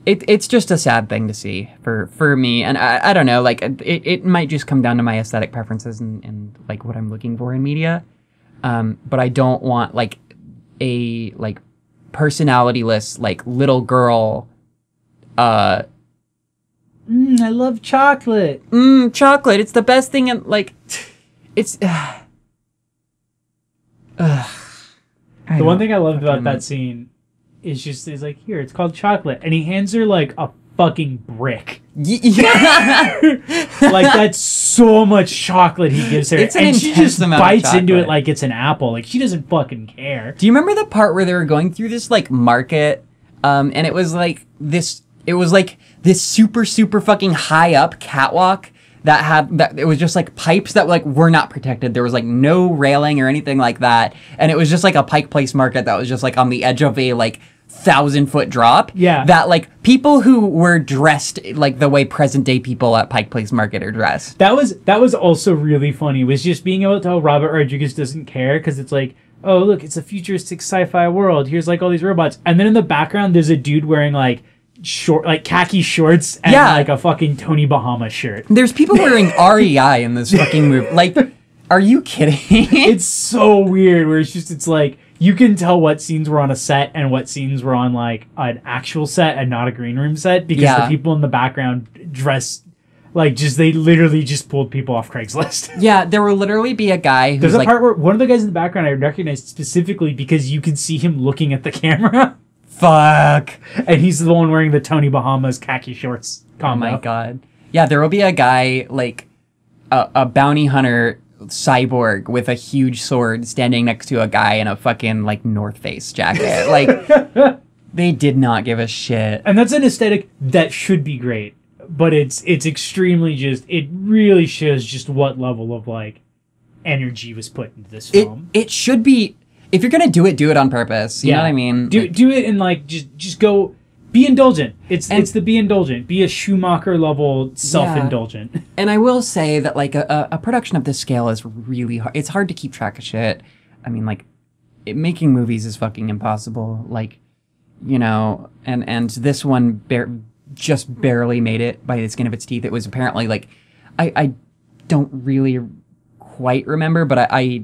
it's just a sad thing to see for me, and I don't know, like, it might just come down to my aesthetic preferences and like what I'm looking for in media, but I don't want, like, a, like, personality-less, like, little girl. I love chocolate. Chocolate. It's the best thing. And, like, it's. The one thing I loved about that scene is just, he's like, here, it's called chocolate, and he hands her, like, a fucking brick. Yeah. Like, that's so much chocolate he gives her. It's an and she intense just amount of bites into chocolate. it like it's an apple. Like, she doesn't fucking care. Do you remember the part where they were going through this, like, market, and it was like this super, super fucking high up catwalk that it was just, like, pipes that, like, were not protected. There was, like, no railing or anything like that, and it was just, like, a Pike Place market that was just, like, on the edge of a, like, 1,000-foot drop. Yeah. That, like, people who were dressed like the way present-day people at Pike Place Market are dressed. That was also really funny, was just being able to tell Robert Rodriguez doesn't care, because it's like, oh, look, it's a futuristic sci-fi world. Here's, like, all these robots. And then in the background, there's a dude wearing, like, khaki shorts and, like, a fucking Tony Bahama shirt. There's people wearing REI in this fucking movie. Like, are you kidding? It's so weird, where it's like, you can tell what scenes were on a set and what scenes were on, like, an actual set and not a green room set, because the people in the background dress like, they literally just pulled people off Craigslist. Yeah, there will literally be a guy who's There's a part where one of the guys in the background I recognized specifically because you can see him looking at the camera. Fuck. And he's the one wearing the Tony Bahamas khaki shorts combo. Oh my god. Yeah, there will be a guy, like, a bounty hunter cyborg with a huge sword standing next to a guy in a fucking, like, North Face jacket. Like, they did not give a shit. And that's an aesthetic that should be great, but it's extremely it really shows just what level of, like, energy was put into this film. It should be, if you're gonna do it on purpose. You know what I mean? Do it and, like, just go. Be indulgent. It's the be indulgent. Be a Schumacher level self-indulgent. Yeah. And I will say that, like, a production of this scale is really hard. It's hard to keep track of shit. I mean, like, making movies is fucking impossible. Like, you know, and this one just barely made it by the skin of its teeth. It was apparently, like, I don't really quite remember, but I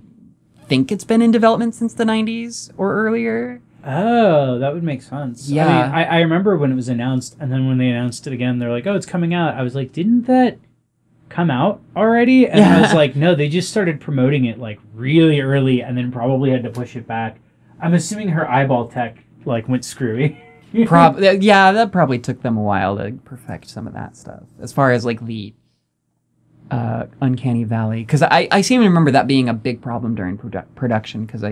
think it's been in development since the 90s or earlier. Oh, that would make sense. Yeah. I mean, I remember when it was announced, and then when they announced it again, they're like, oh, it's coming out. I was like, didn't that come out already? And I was like, no, they just started promoting it, like, really early, and then probably had to push it back. I'm assuming her eyeball tech, like, went screwy. Yeah, that probably took them a while to perfect some of that stuff. As far as, like, the Uncanny Valley. Because I seem to remember that being a big problem during production, because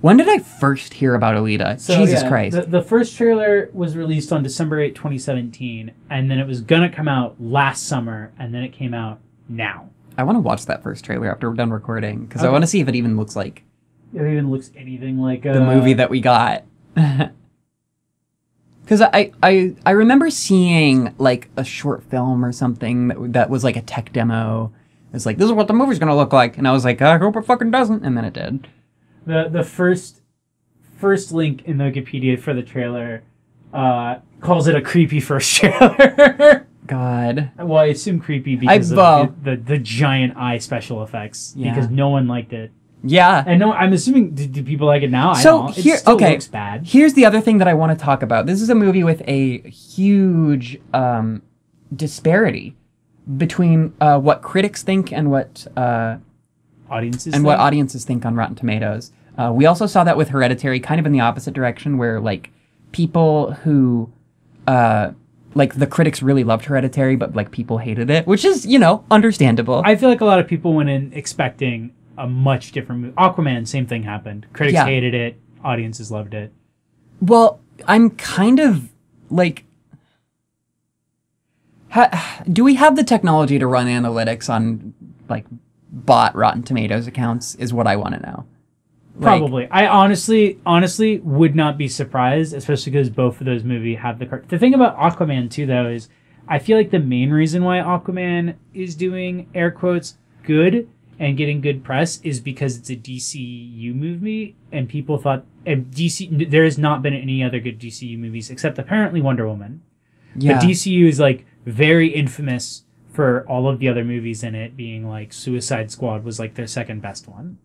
when did I first hear about Alita? So, Jesus Christ. The first trailer was released on December 8, 2017, and then it was going to come out last summer, and then it came out now. I want to watch that first trailer after we're done recording, because I want to see if it even looks like... If it even looks anything like... the movie that we got. Because I remember seeing, like, a short film or something that was, like, a tech demo. It's like, this is what the movie's going to look like. And I was like, I hope it fucking doesn't. And then it did. The first link in the Wikipedia for the trailer calls it a creepy first trailer. God. Well, I assume creepy because of the giant eye special effects. Yeah. Because no one liked it. Yeah. And no, I'm assuming, do people like it now? So it still looks bad. Here's the other thing that I want to talk about. This is a movie with a huge disparity between what critics think and what... what audiences think on Rotten Tomatoes. We also saw that with Hereditary, kind of in the opposite direction, where, like, people who, like, the critics really loved Hereditary, but, like, people hated it, which is, you know, understandable. I feel like a lot of people went in expecting a much different movie. Aquaman, same thing happened. Critics hated it, audiences loved it. Well, I'm kind of, like... do we have the technology to run analytics on, like, bot Rotten Tomatoes accounts is what I want to know. Probably. I honestly would not be surprised, especially because both of those movies have the thing about Aquaman too, though, is I feel like the main reason why Aquaman is doing, air quotes, good and getting good press is because it's a DCU movie, and people thought there has not been any other good DCU movies except apparently Wonder Woman. Yeah. But DCU is, like, very infamous for all of the other movies in it being, like, Suicide Squad was, like, their second best one.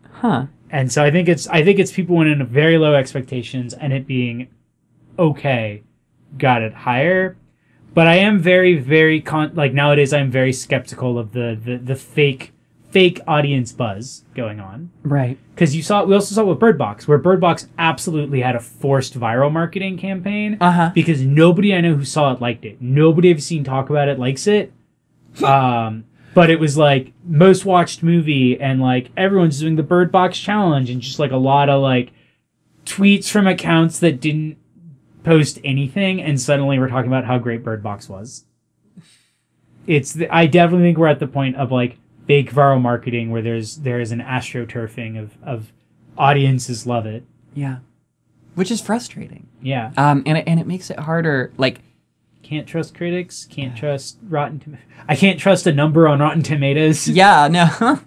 Huh. And so I think it's people went in very low expectations, and it being okay got it higher. But I am very, very nowadays I'm very skeptical of the fake audience buzz going on. Right. Because we also saw with Bird Box, where Bird Box absolutely had a forced viral marketing campaign. Because nobody I know who saw it liked it. Nobody I've seen talk about it likes it. But it was, like, most watched movie, and, like, everyone's doing the Bird Box challenge, and just, like, a lot of, like, tweets from accounts that didn't post anything, and suddenly we're talking about how great Bird Box was. I definitely think we're at the point of, like, fake viral marketing where there is an astroturfing of audiences love it. Yeah. which is frustrating. Yeah. And it makes it harder. Like, can't trust critics. Can't trust I can't trust a number on Rotten Tomatoes. Yeah, no.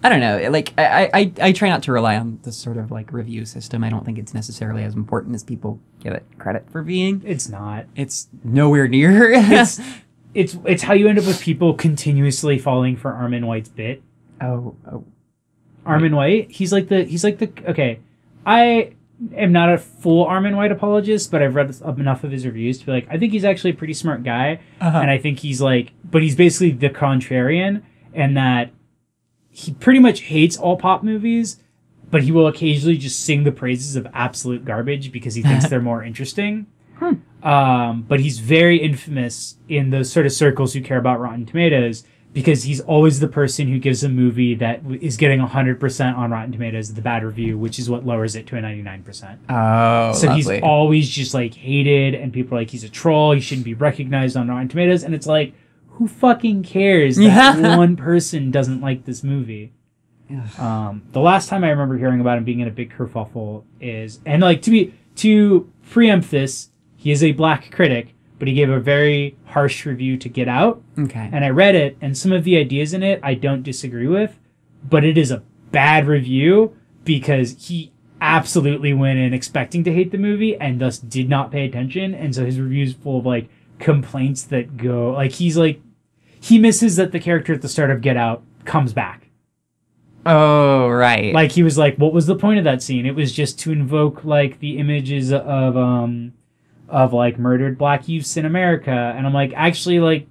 I don't know. Like, I try not to rely on this sort of like review system. I don't think it's necessarily as important as people give it credit for being. It's not. It's nowhere near. It's how you end up with people continuously falling for Armin White's bit. Oh. Armin White. He's like the. Okay, I am not a full Armin White apologist, but I've read enough of his reviews to be like, I think he's actually a pretty smart guy, and I think he's like, but he's basically the contrarian, and that he pretty much hates all pop movies, but he will occasionally just sing the praises of absolute garbage because he thinks they're more interesting. But he's very infamous in those sort of circles who care about Rotten Tomatoes because he's always the person who gives a movie that is getting 100% on Rotten Tomatoes the bad review, which is what lowers it to a 99%. Oh, so lovely. He's always just like hated, and people are like, he's a troll, he shouldn't be recognized on Rotten Tomatoes, and it's like, who fucking cares that one person doesn't like this movie? The last time I remember hearing about him being in a big kerfuffle is, and like to preempt this, he is a black critic, but he gave a very harsh review to Get Out. Okay. And I read it, and some of the ideas in it I don't disagree with, but it is a bad review because he absolutely went in expecting to hate the movie and thus did not pay attention, and so his review is full of like complaints that go like he misses that the character at the start of Get Out comes back. Oh, right. Like he was like, what was the point of that scene? It was just to invoke like the images of like murdered black youths in America. And I'm like, actually, like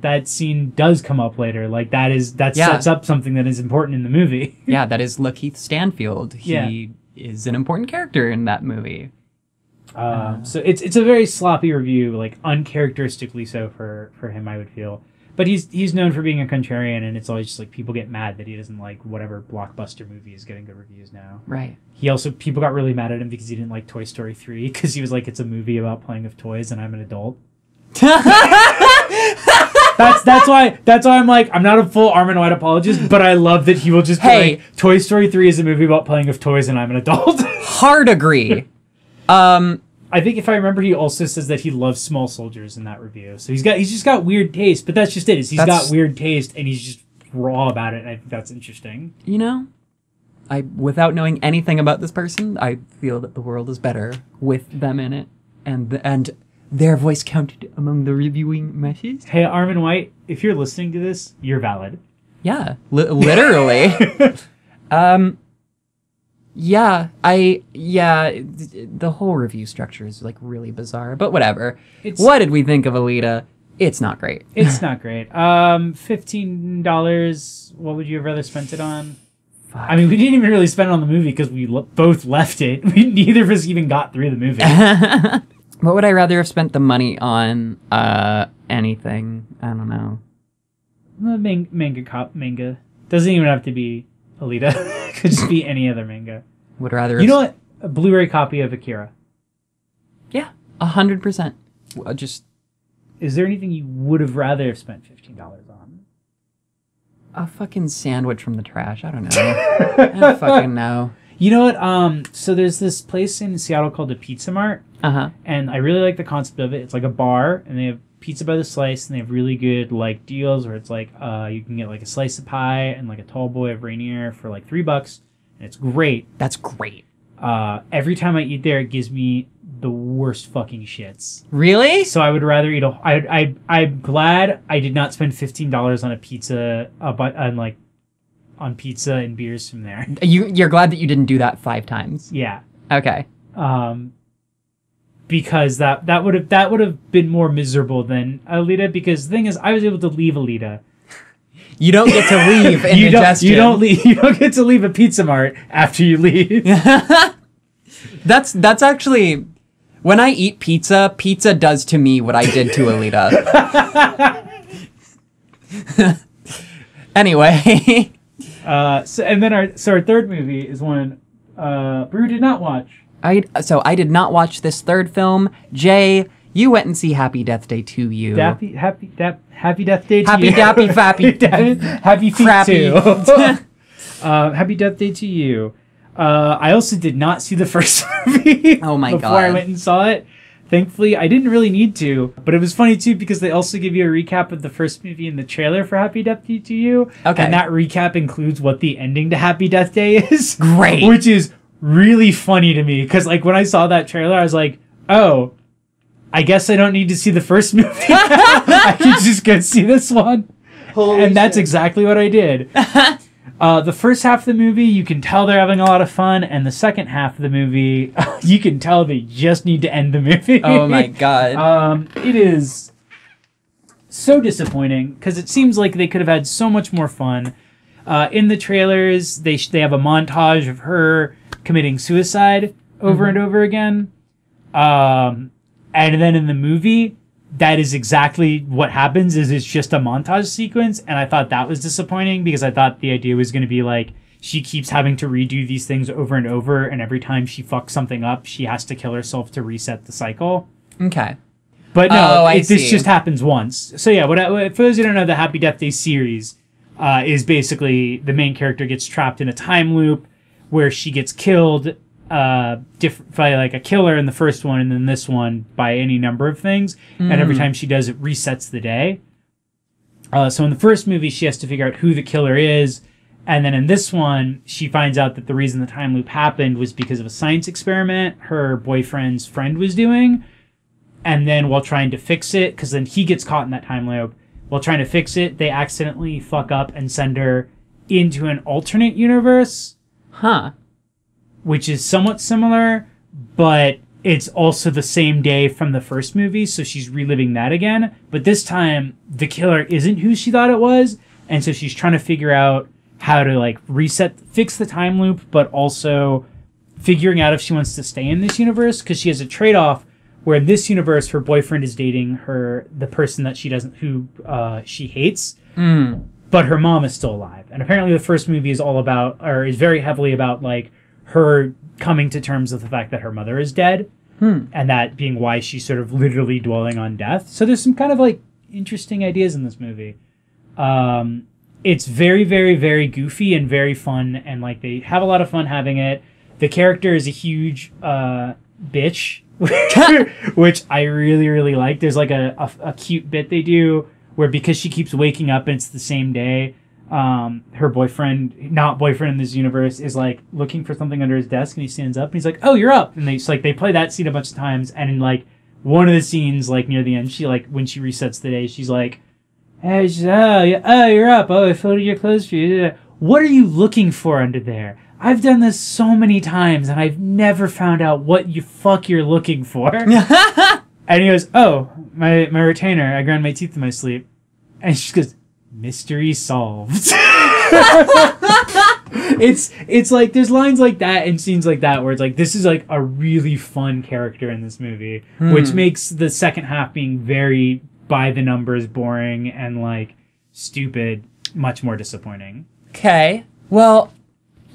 that scene does come up later. Like that sets up something that is important in the movie. Yeah, that is Lakeith Stanfield. He is an important character in that movie. So it's a very sloppy review, like uncharacteristically so for him, I would feel. But he's known for being a contrarian, and it's always just like people get mad that he doesn't like whatever blockbuster movie is getting good reviews now. Right. People got really mad at him because he didn't like Toy Story 3 because he was like, it's a movie about playing with toys and I'm an adult. That's why I'm like, I'm not a full Armin White apologist, but I love that he will just be like, Toy Story 3 is a movie about playing with toys and I'm an adult. Hard agree. I think if I remember, he also says that he loves Small Soldiers in that review. So he's just got weird taste, but that's just it. He's got weird taste and he's just raw about it, and I think that's interesting. You know, without knowing anything about this person, I feel that the world is better with them in it, and their voice counted among the reviewing masses. Hey, Armin White, if you're listening to this, you're valid. Yeah, literally. The whole review structure is like really bizarre, but whatever. What did we think of Alita? It's not great. It's not great. $15. What would you have rather spent it on? Fuck. I mean, we didn't even really spend it on the movie because we both left it. Neither of us even got through the movie. What would I rather have spent the money on? Anything. I don't know. Manga. Doesn't even have to be Alita. Could just be any other manga. Would rather. You know what? A Blu-ray copy of Akira. Yeah, 100%. Just. Is there anything you would have rather have spent $15 on? A fucking sandwich from the trash. I don't know. I don't fucking know. You know what? So there's this place in Seattle called the Pizza Mart. And I really like the concept of it. It's like a bar, and they have pizza by the slice, and they have really good like deals where it's like you can get like a slice of pie and like a tall boy of Rainier for like $3, and it's great. That's great. Every time I eat there, it gives me the worst fucking shits. Really? So I would rather eat I'm glad I did not spend $15 on a pizza, on pizza and beers from there. You're glad that you didn't do that 5 times. Yeah. Okay. Because that would have been more miserable than Alita. Because the thing is, I was able to leave Alita. You don't get to leave indigestion. You don't get to leave a Pizza Mart after you leave. That's actually, when I eat pizza does to me what I did to Alita. Anyway. So our third movie is one Brew did not watch. So I did not watch this third film. Jay, you went and see Happy Death Day to you. Happy Death Day to Happy you. Dappy Fappy. Happy feet Frappy. too. Happy Death Day to you. I also did not see the first movie Oh my before God. I went and saw it. Thankfully, I didn't really need to, but it was funny too because they also give you a recap of the first movie in the trailer for Happy Death Day to You. Okay. And that recap includes what the ending to Happy Death Day is. Great. Which is really funny to me because like when I saw that trailer, I was like, oh, I guess I don't need to see the first movie. I can just go see this one. And that's exactly what I did. The first half of the movie, you can tell they're having a lot of fun, and the second half of the movie, you can tell they just need to end the movie. Oh my God. It is so disappointing because it seems like they could have had so much more fun. In the trailers, they have a montage of her committing suicide over and over again. And then in the movie, that is exactly what happens. Is it's just a montage sequence, and I thought that was disappointing because I thought the idea was going to be like she keeps having to redo these things over and over, and every time she fucks something up, she has to kill herself to reset the cycle. Okay. But no, I this see. just happens once. So yeah, for those who don't know, the Happy Death Day series is basically the main character gets trapped in a time loop where she gets killed by like a killer in the first one, and then this one by any number of things. And every time she does, it resets the day. So in the first movie, she has to figure out who the killer is. And then in this one, she finds out that the reason the time loop happened was because of a science experiment her boyfriend's friend was doing. And then while trying to fix it, because then he gets caught in that time loop, while trying to fix it, they accidentally fuck up and send her into an alternate universe. Huh. Which is somewhat similar, but it's also the same day from the first movie, so she's reliving that again. But this time, the killer isn't who she thought it was, and so she's trying to figure out how to like fix the time loop, but also figuring out if she wants to stay in this universe, because she has a trade-off where in this universe, her boyfriend is dating the person that she hates, but her mom is still alive. And apparently the first movie is is very heavily about like her coming to terms with the fact that her mother is dead, and that being why she's sort of literally dwelling on death. So there's some kind of like interesting ideas in this movie. It's very, very, very goofy and very fun, and like they have a lot of fun having it. The character is a huge bitch, which I really, really like. There's like a cute bit they do where because she keeps waking up and it's the same day, her not boyfriend in this universe, is like looking for something under his desk, and he stands up and he's like, "Oh, you're up!" And they play that scene a bunch of times, and in like one of the scenes, like near the end, she like when she resets the day, she's like, "Hey, you're up! Oh, I folded your clothes for you. What are you looking for under there? I've done this so many times, and I've never found out what you're looking for." And he goes, "Oh, my retainer. I ground my teeth in my sleep." And she goes, "Mystery solved." It's like there's lines like that and scenes like that where it's like this is like a really fun character in this movie, which makes the second half being very by the numbers, boring, and like stupid much more disappointing. Okay. Well,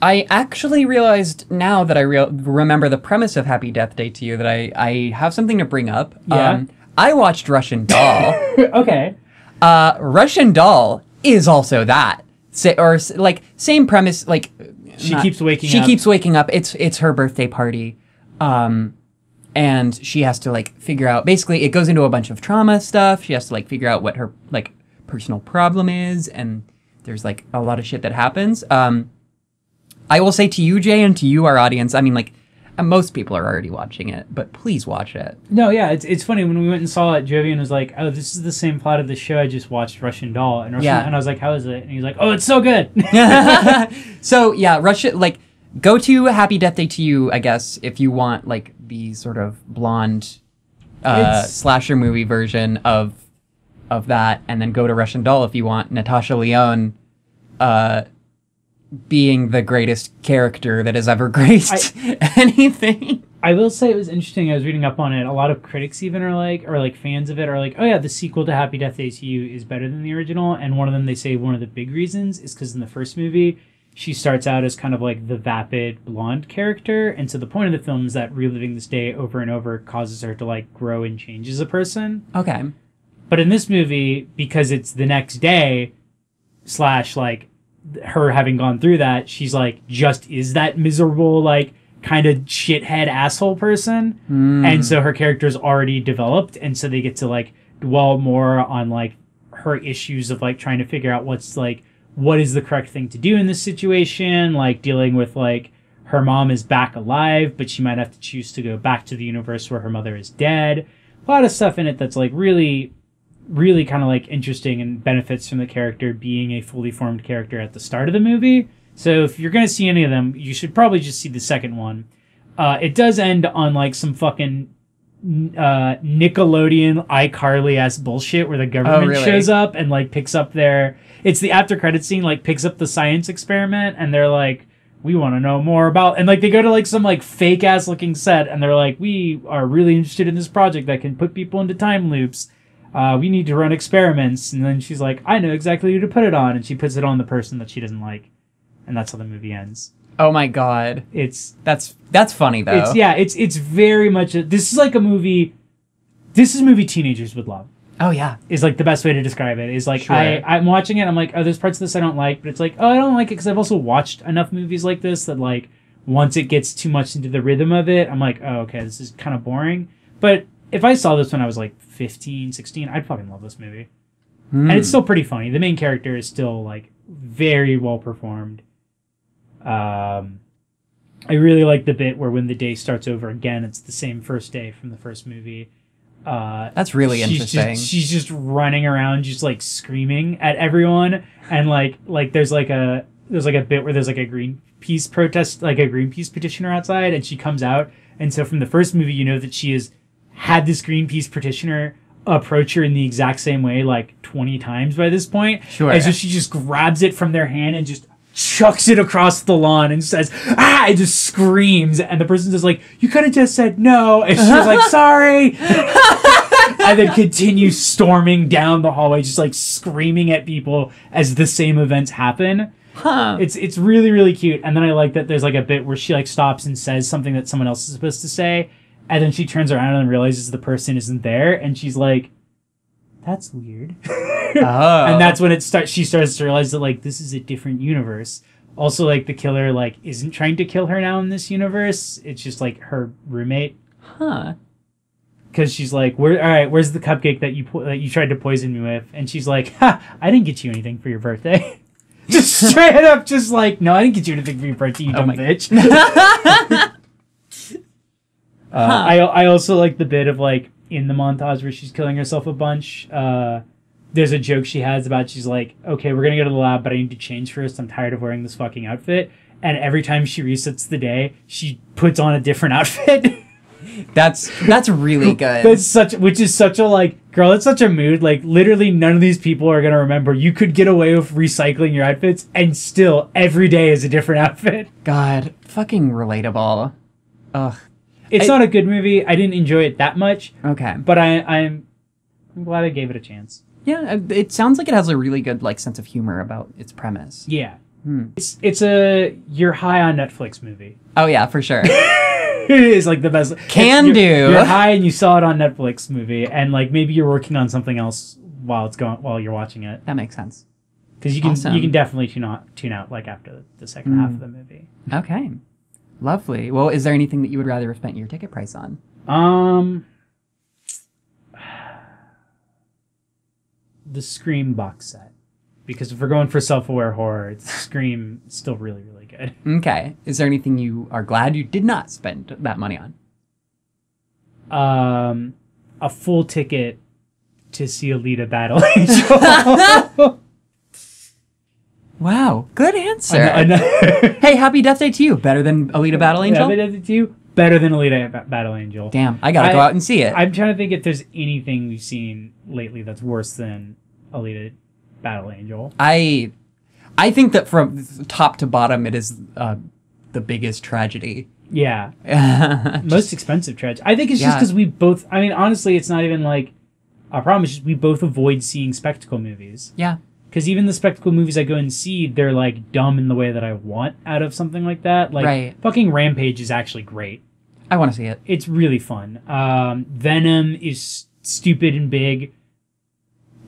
I actually realized now that I remember the premise of Happy Death Day to You that I have something to bring up. Yeah. I watched Russian Doll. Okay. Russian Doll is also that. Same premise. Like She keeps waking up. She keeps waking up. It's her birthday party, and she has to like figure out. Basically, it goes into a bunch of trauma stuff. She has to like figure out what her like personal problem is, and there's like a lot of shit that happens. I will say to you, Jay, and to you, our audience. I mean, like most people are already watching it, but please watch it. No, yeah, it's funny when we went and saw it. Jovian was like, "Oh, this is the same plot of the show I just watched, Russian Doll." And I was like, "How is it?" And he's like, "Oh, it's so good." So yeah, go to Happy Death Day to You, I guess, if you want like the sort of blonde slasher movie version of that, and then go to Russian Doll if you want Natasha Lyonne being the greatest character that has ever graced anything. I will say it was interesting. I was reading up on it. A lot of critics even are like, or like fans of it are like, "Oh yeah, the sequel to Happy Death Day to You is better than the original." And one of them, they say one of the big reasons is because in the first movie, she starts out as kind of like the vapid blonde character. And so the point of the film is that reliving this day over and over causes her to like grow and change as a person. Okay. But in this movie, because it's the next day / like her having gone through that, she's like just is that miserable like kind of shithead asshole person, and so her character's already developed, and so they get to like dwell more on like her issues of like trying to figure out what is the correct thing to do in this situation, like dealing with like her mom is back alive, but she might have to choose to go back to the universe where her mother is dead. A lot of stuff in it that's like really, really kind of like interesting and benefits from the character being a fully formed character at the start of the movie. So if you're going to see any of them, you should probably just see the second one. It does end on like some fucking Nickelodeon iCarly-ass bullshit where the government shows up and like picks up it's the after credit scene, like picks up the science experiment, and they're like, we want to know more about, and like they go to like some like fake ass looking set, and they're like, we are really interested in this project that can put people into time loops. We need to run experiments. And then she's like, I know exactly who to put it on, and she puts it on the person that she doesn't like, and that's how the movie ends. Oh my god, that's funny though. It's very much this is like a movie. This is a movie teenagers would love. Oh yeah, is like the best way to describe it. Is like sure. I'm watching it. I'm like, oh, there's parts of this I don't like, but it's like, oh, I don't like it because I've also watched enough movies like this that like once it gets too much into the rhythm of it, I'm like, oh, okay, this is kind of boring. But if I saw this when I was like 15, 16, I'd fucking love this movie. And it's still pretty funny. The main character is still like very well performed. I really like the bit where when the day starts over again, it's the same first day from the first movie. That's really interesting. She's just running around, just like screaming at everyone, and like there's like a bit where there's like a Greenpeace protest, like a Greenpeace petitioner outside, and she comes out, and so from the first movie, you know that she has had this Greenpeace petitioner approach her in the exact same way like 20 times by this point. Sure. And so she just grabs it from their hand and just chucks it across the lawn and says, ah, it just screams. And the person's just like, you could have just said no. And she was like, sorry. And then continues storming down the hallway, just like screaming at people as the same events happen. Huh. It's really, really cute. And then I like that there's like a bit where she like stops and says something that someone else is supposed to say. And then she turns around and realizes the person isn't there. And she's like, that's weird. Oh. And that's when she starts to realize that like this is a different universe. Also, like the killer like isn't trying to kill her now in this universe. It's just like her roommate. Huh. Because she's like, where's the cupcake that you tried to poison me with? And she's like, ha, I didn't get you anything for your birthday. Just straight up, just like, no, I didn't get you anything for your birthday, you dumb bitch. I also like the bit of like in the montage where she's killing herself a bunch. There's a joke she has about, she's like, okay, we're gonna go to the lab, but I need to change first. I'm tired of wearing this fucking outfit. And every time she resets the day, she puts on a different outfit. That's really good. Which is such a like, girl, it's such a mood. Like literally none of these people are gonna remember. You could get away with recycling your outfits and still every day is a different outfit. God, fucking relatable. Ugh. It's not a good movie. I didn't enjoy it that much. Okay. But I'm glad I gave it a chance. Yeah, it sounds like it has a really good like sense of humor about its premise. Yeah. It's a you're high on Netflix movie. Oh yeah, for sure. It is like the best. You're high and you saw it on Netflix movie, and like maybe you're working on something else while you're watching it. That makes sense. Because you can definitely tune out like after the second half of the movie. Okay. Lovely. Well, is there anything that you would rather have spent your ticket price on? The Scream box set. Because if we're going for self-aware horror, Scream is still really, really good. Okay. Is there anything you are glad you did not spend that money on? A full ticket to see Alita Battle Angel. Wow. Good answer. Hey, happy Deathday to you. Better than Alita Battle Angel? Happy Deathday to you. Better than Alita Battle Angel. Damn. I gotta go out and see it. I'm trying to think if there's anything we've seen lately that's worse than Alita Battle Angel. I think that from top to bottom, it is the biggest tragedy. Yeah. Most expensive tragedy. I think it's just because we both... I mean, honestly, it's not even like... Our problem is just we both avoid seeing spectacle movies. Yeah. Because even the spectacle movies I go and see, they're like dumb in the way that I want out of something like that. Like fucking Rampage is actually great. I want to see it. It's really fun. Venom is stupid and big.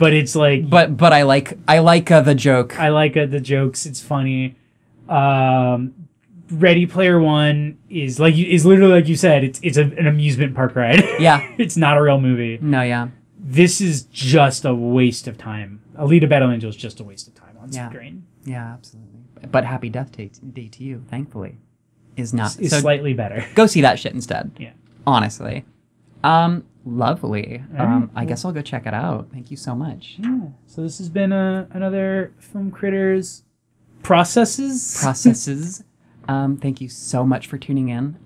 but it's like, but I like the joke. I like the jokes. It's funny. Ready Player One is literally like you said. It's an amusement park ride. Yeah. It's not a real movie. No, yeah. This is just a waste of time. Alita Battle Angel is just a waste of time on screen. Yeah, absolutely. But Happy Death Day to you, thankfully, is not. Is slightly better. Go see that shit instead. Yeah. Honestly. Lovely. I guess I'll go check it out. Thank you so much. Yeah. So this has been another Film Critters Processes. Thank you so much for tuning in.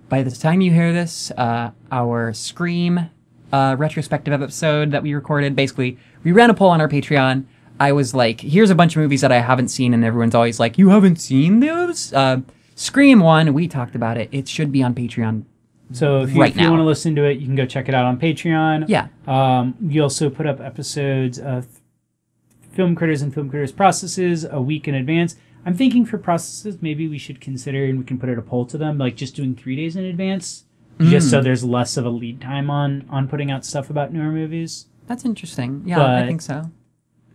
By the time you hear this, our Scream retrospective episode that we recorded, basically, we ran a poll on our Patreon. I was like, here's a bunch of movies that I haven't seen, and everyone's always like, you haven't seen those? Scream 1, we talked about it. It should be on Patreon. So if you want to listen to it, you can go check it out on Patreon. Yeah. We also put up episodes of Film Critters and Film Critters Processes a week in advance. I'm thinking for processes, maybe we should consider, and we can put it a poll to them, like just doing 3 days in advance, just so there's less of a lead time on putting out stuff about newer movies. That's interesting. Yeah, I think so.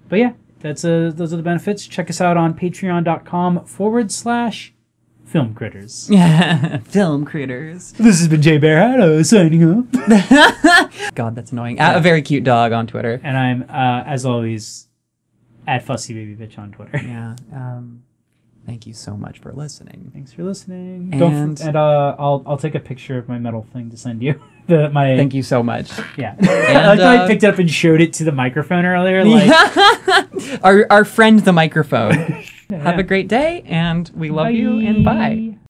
But yeah, those are the benefits. Check us out on patreon.com/Film Critters. Yeah, Film Critters. This has been Jay Bearhat signing off. God, that's annoying. A very cute dog on Twitter. And I'm, as always, at Fussy Baby Bitch on Twitter. Yeah. Thank you so much for listening. Thanks for listening. I'll take a picture of my metal thing to send you. Thank you so much. Yeah. I picked it up and showed it to the microphone earlier. Like our friend the microphone. Have a great day, and we love you, and bye.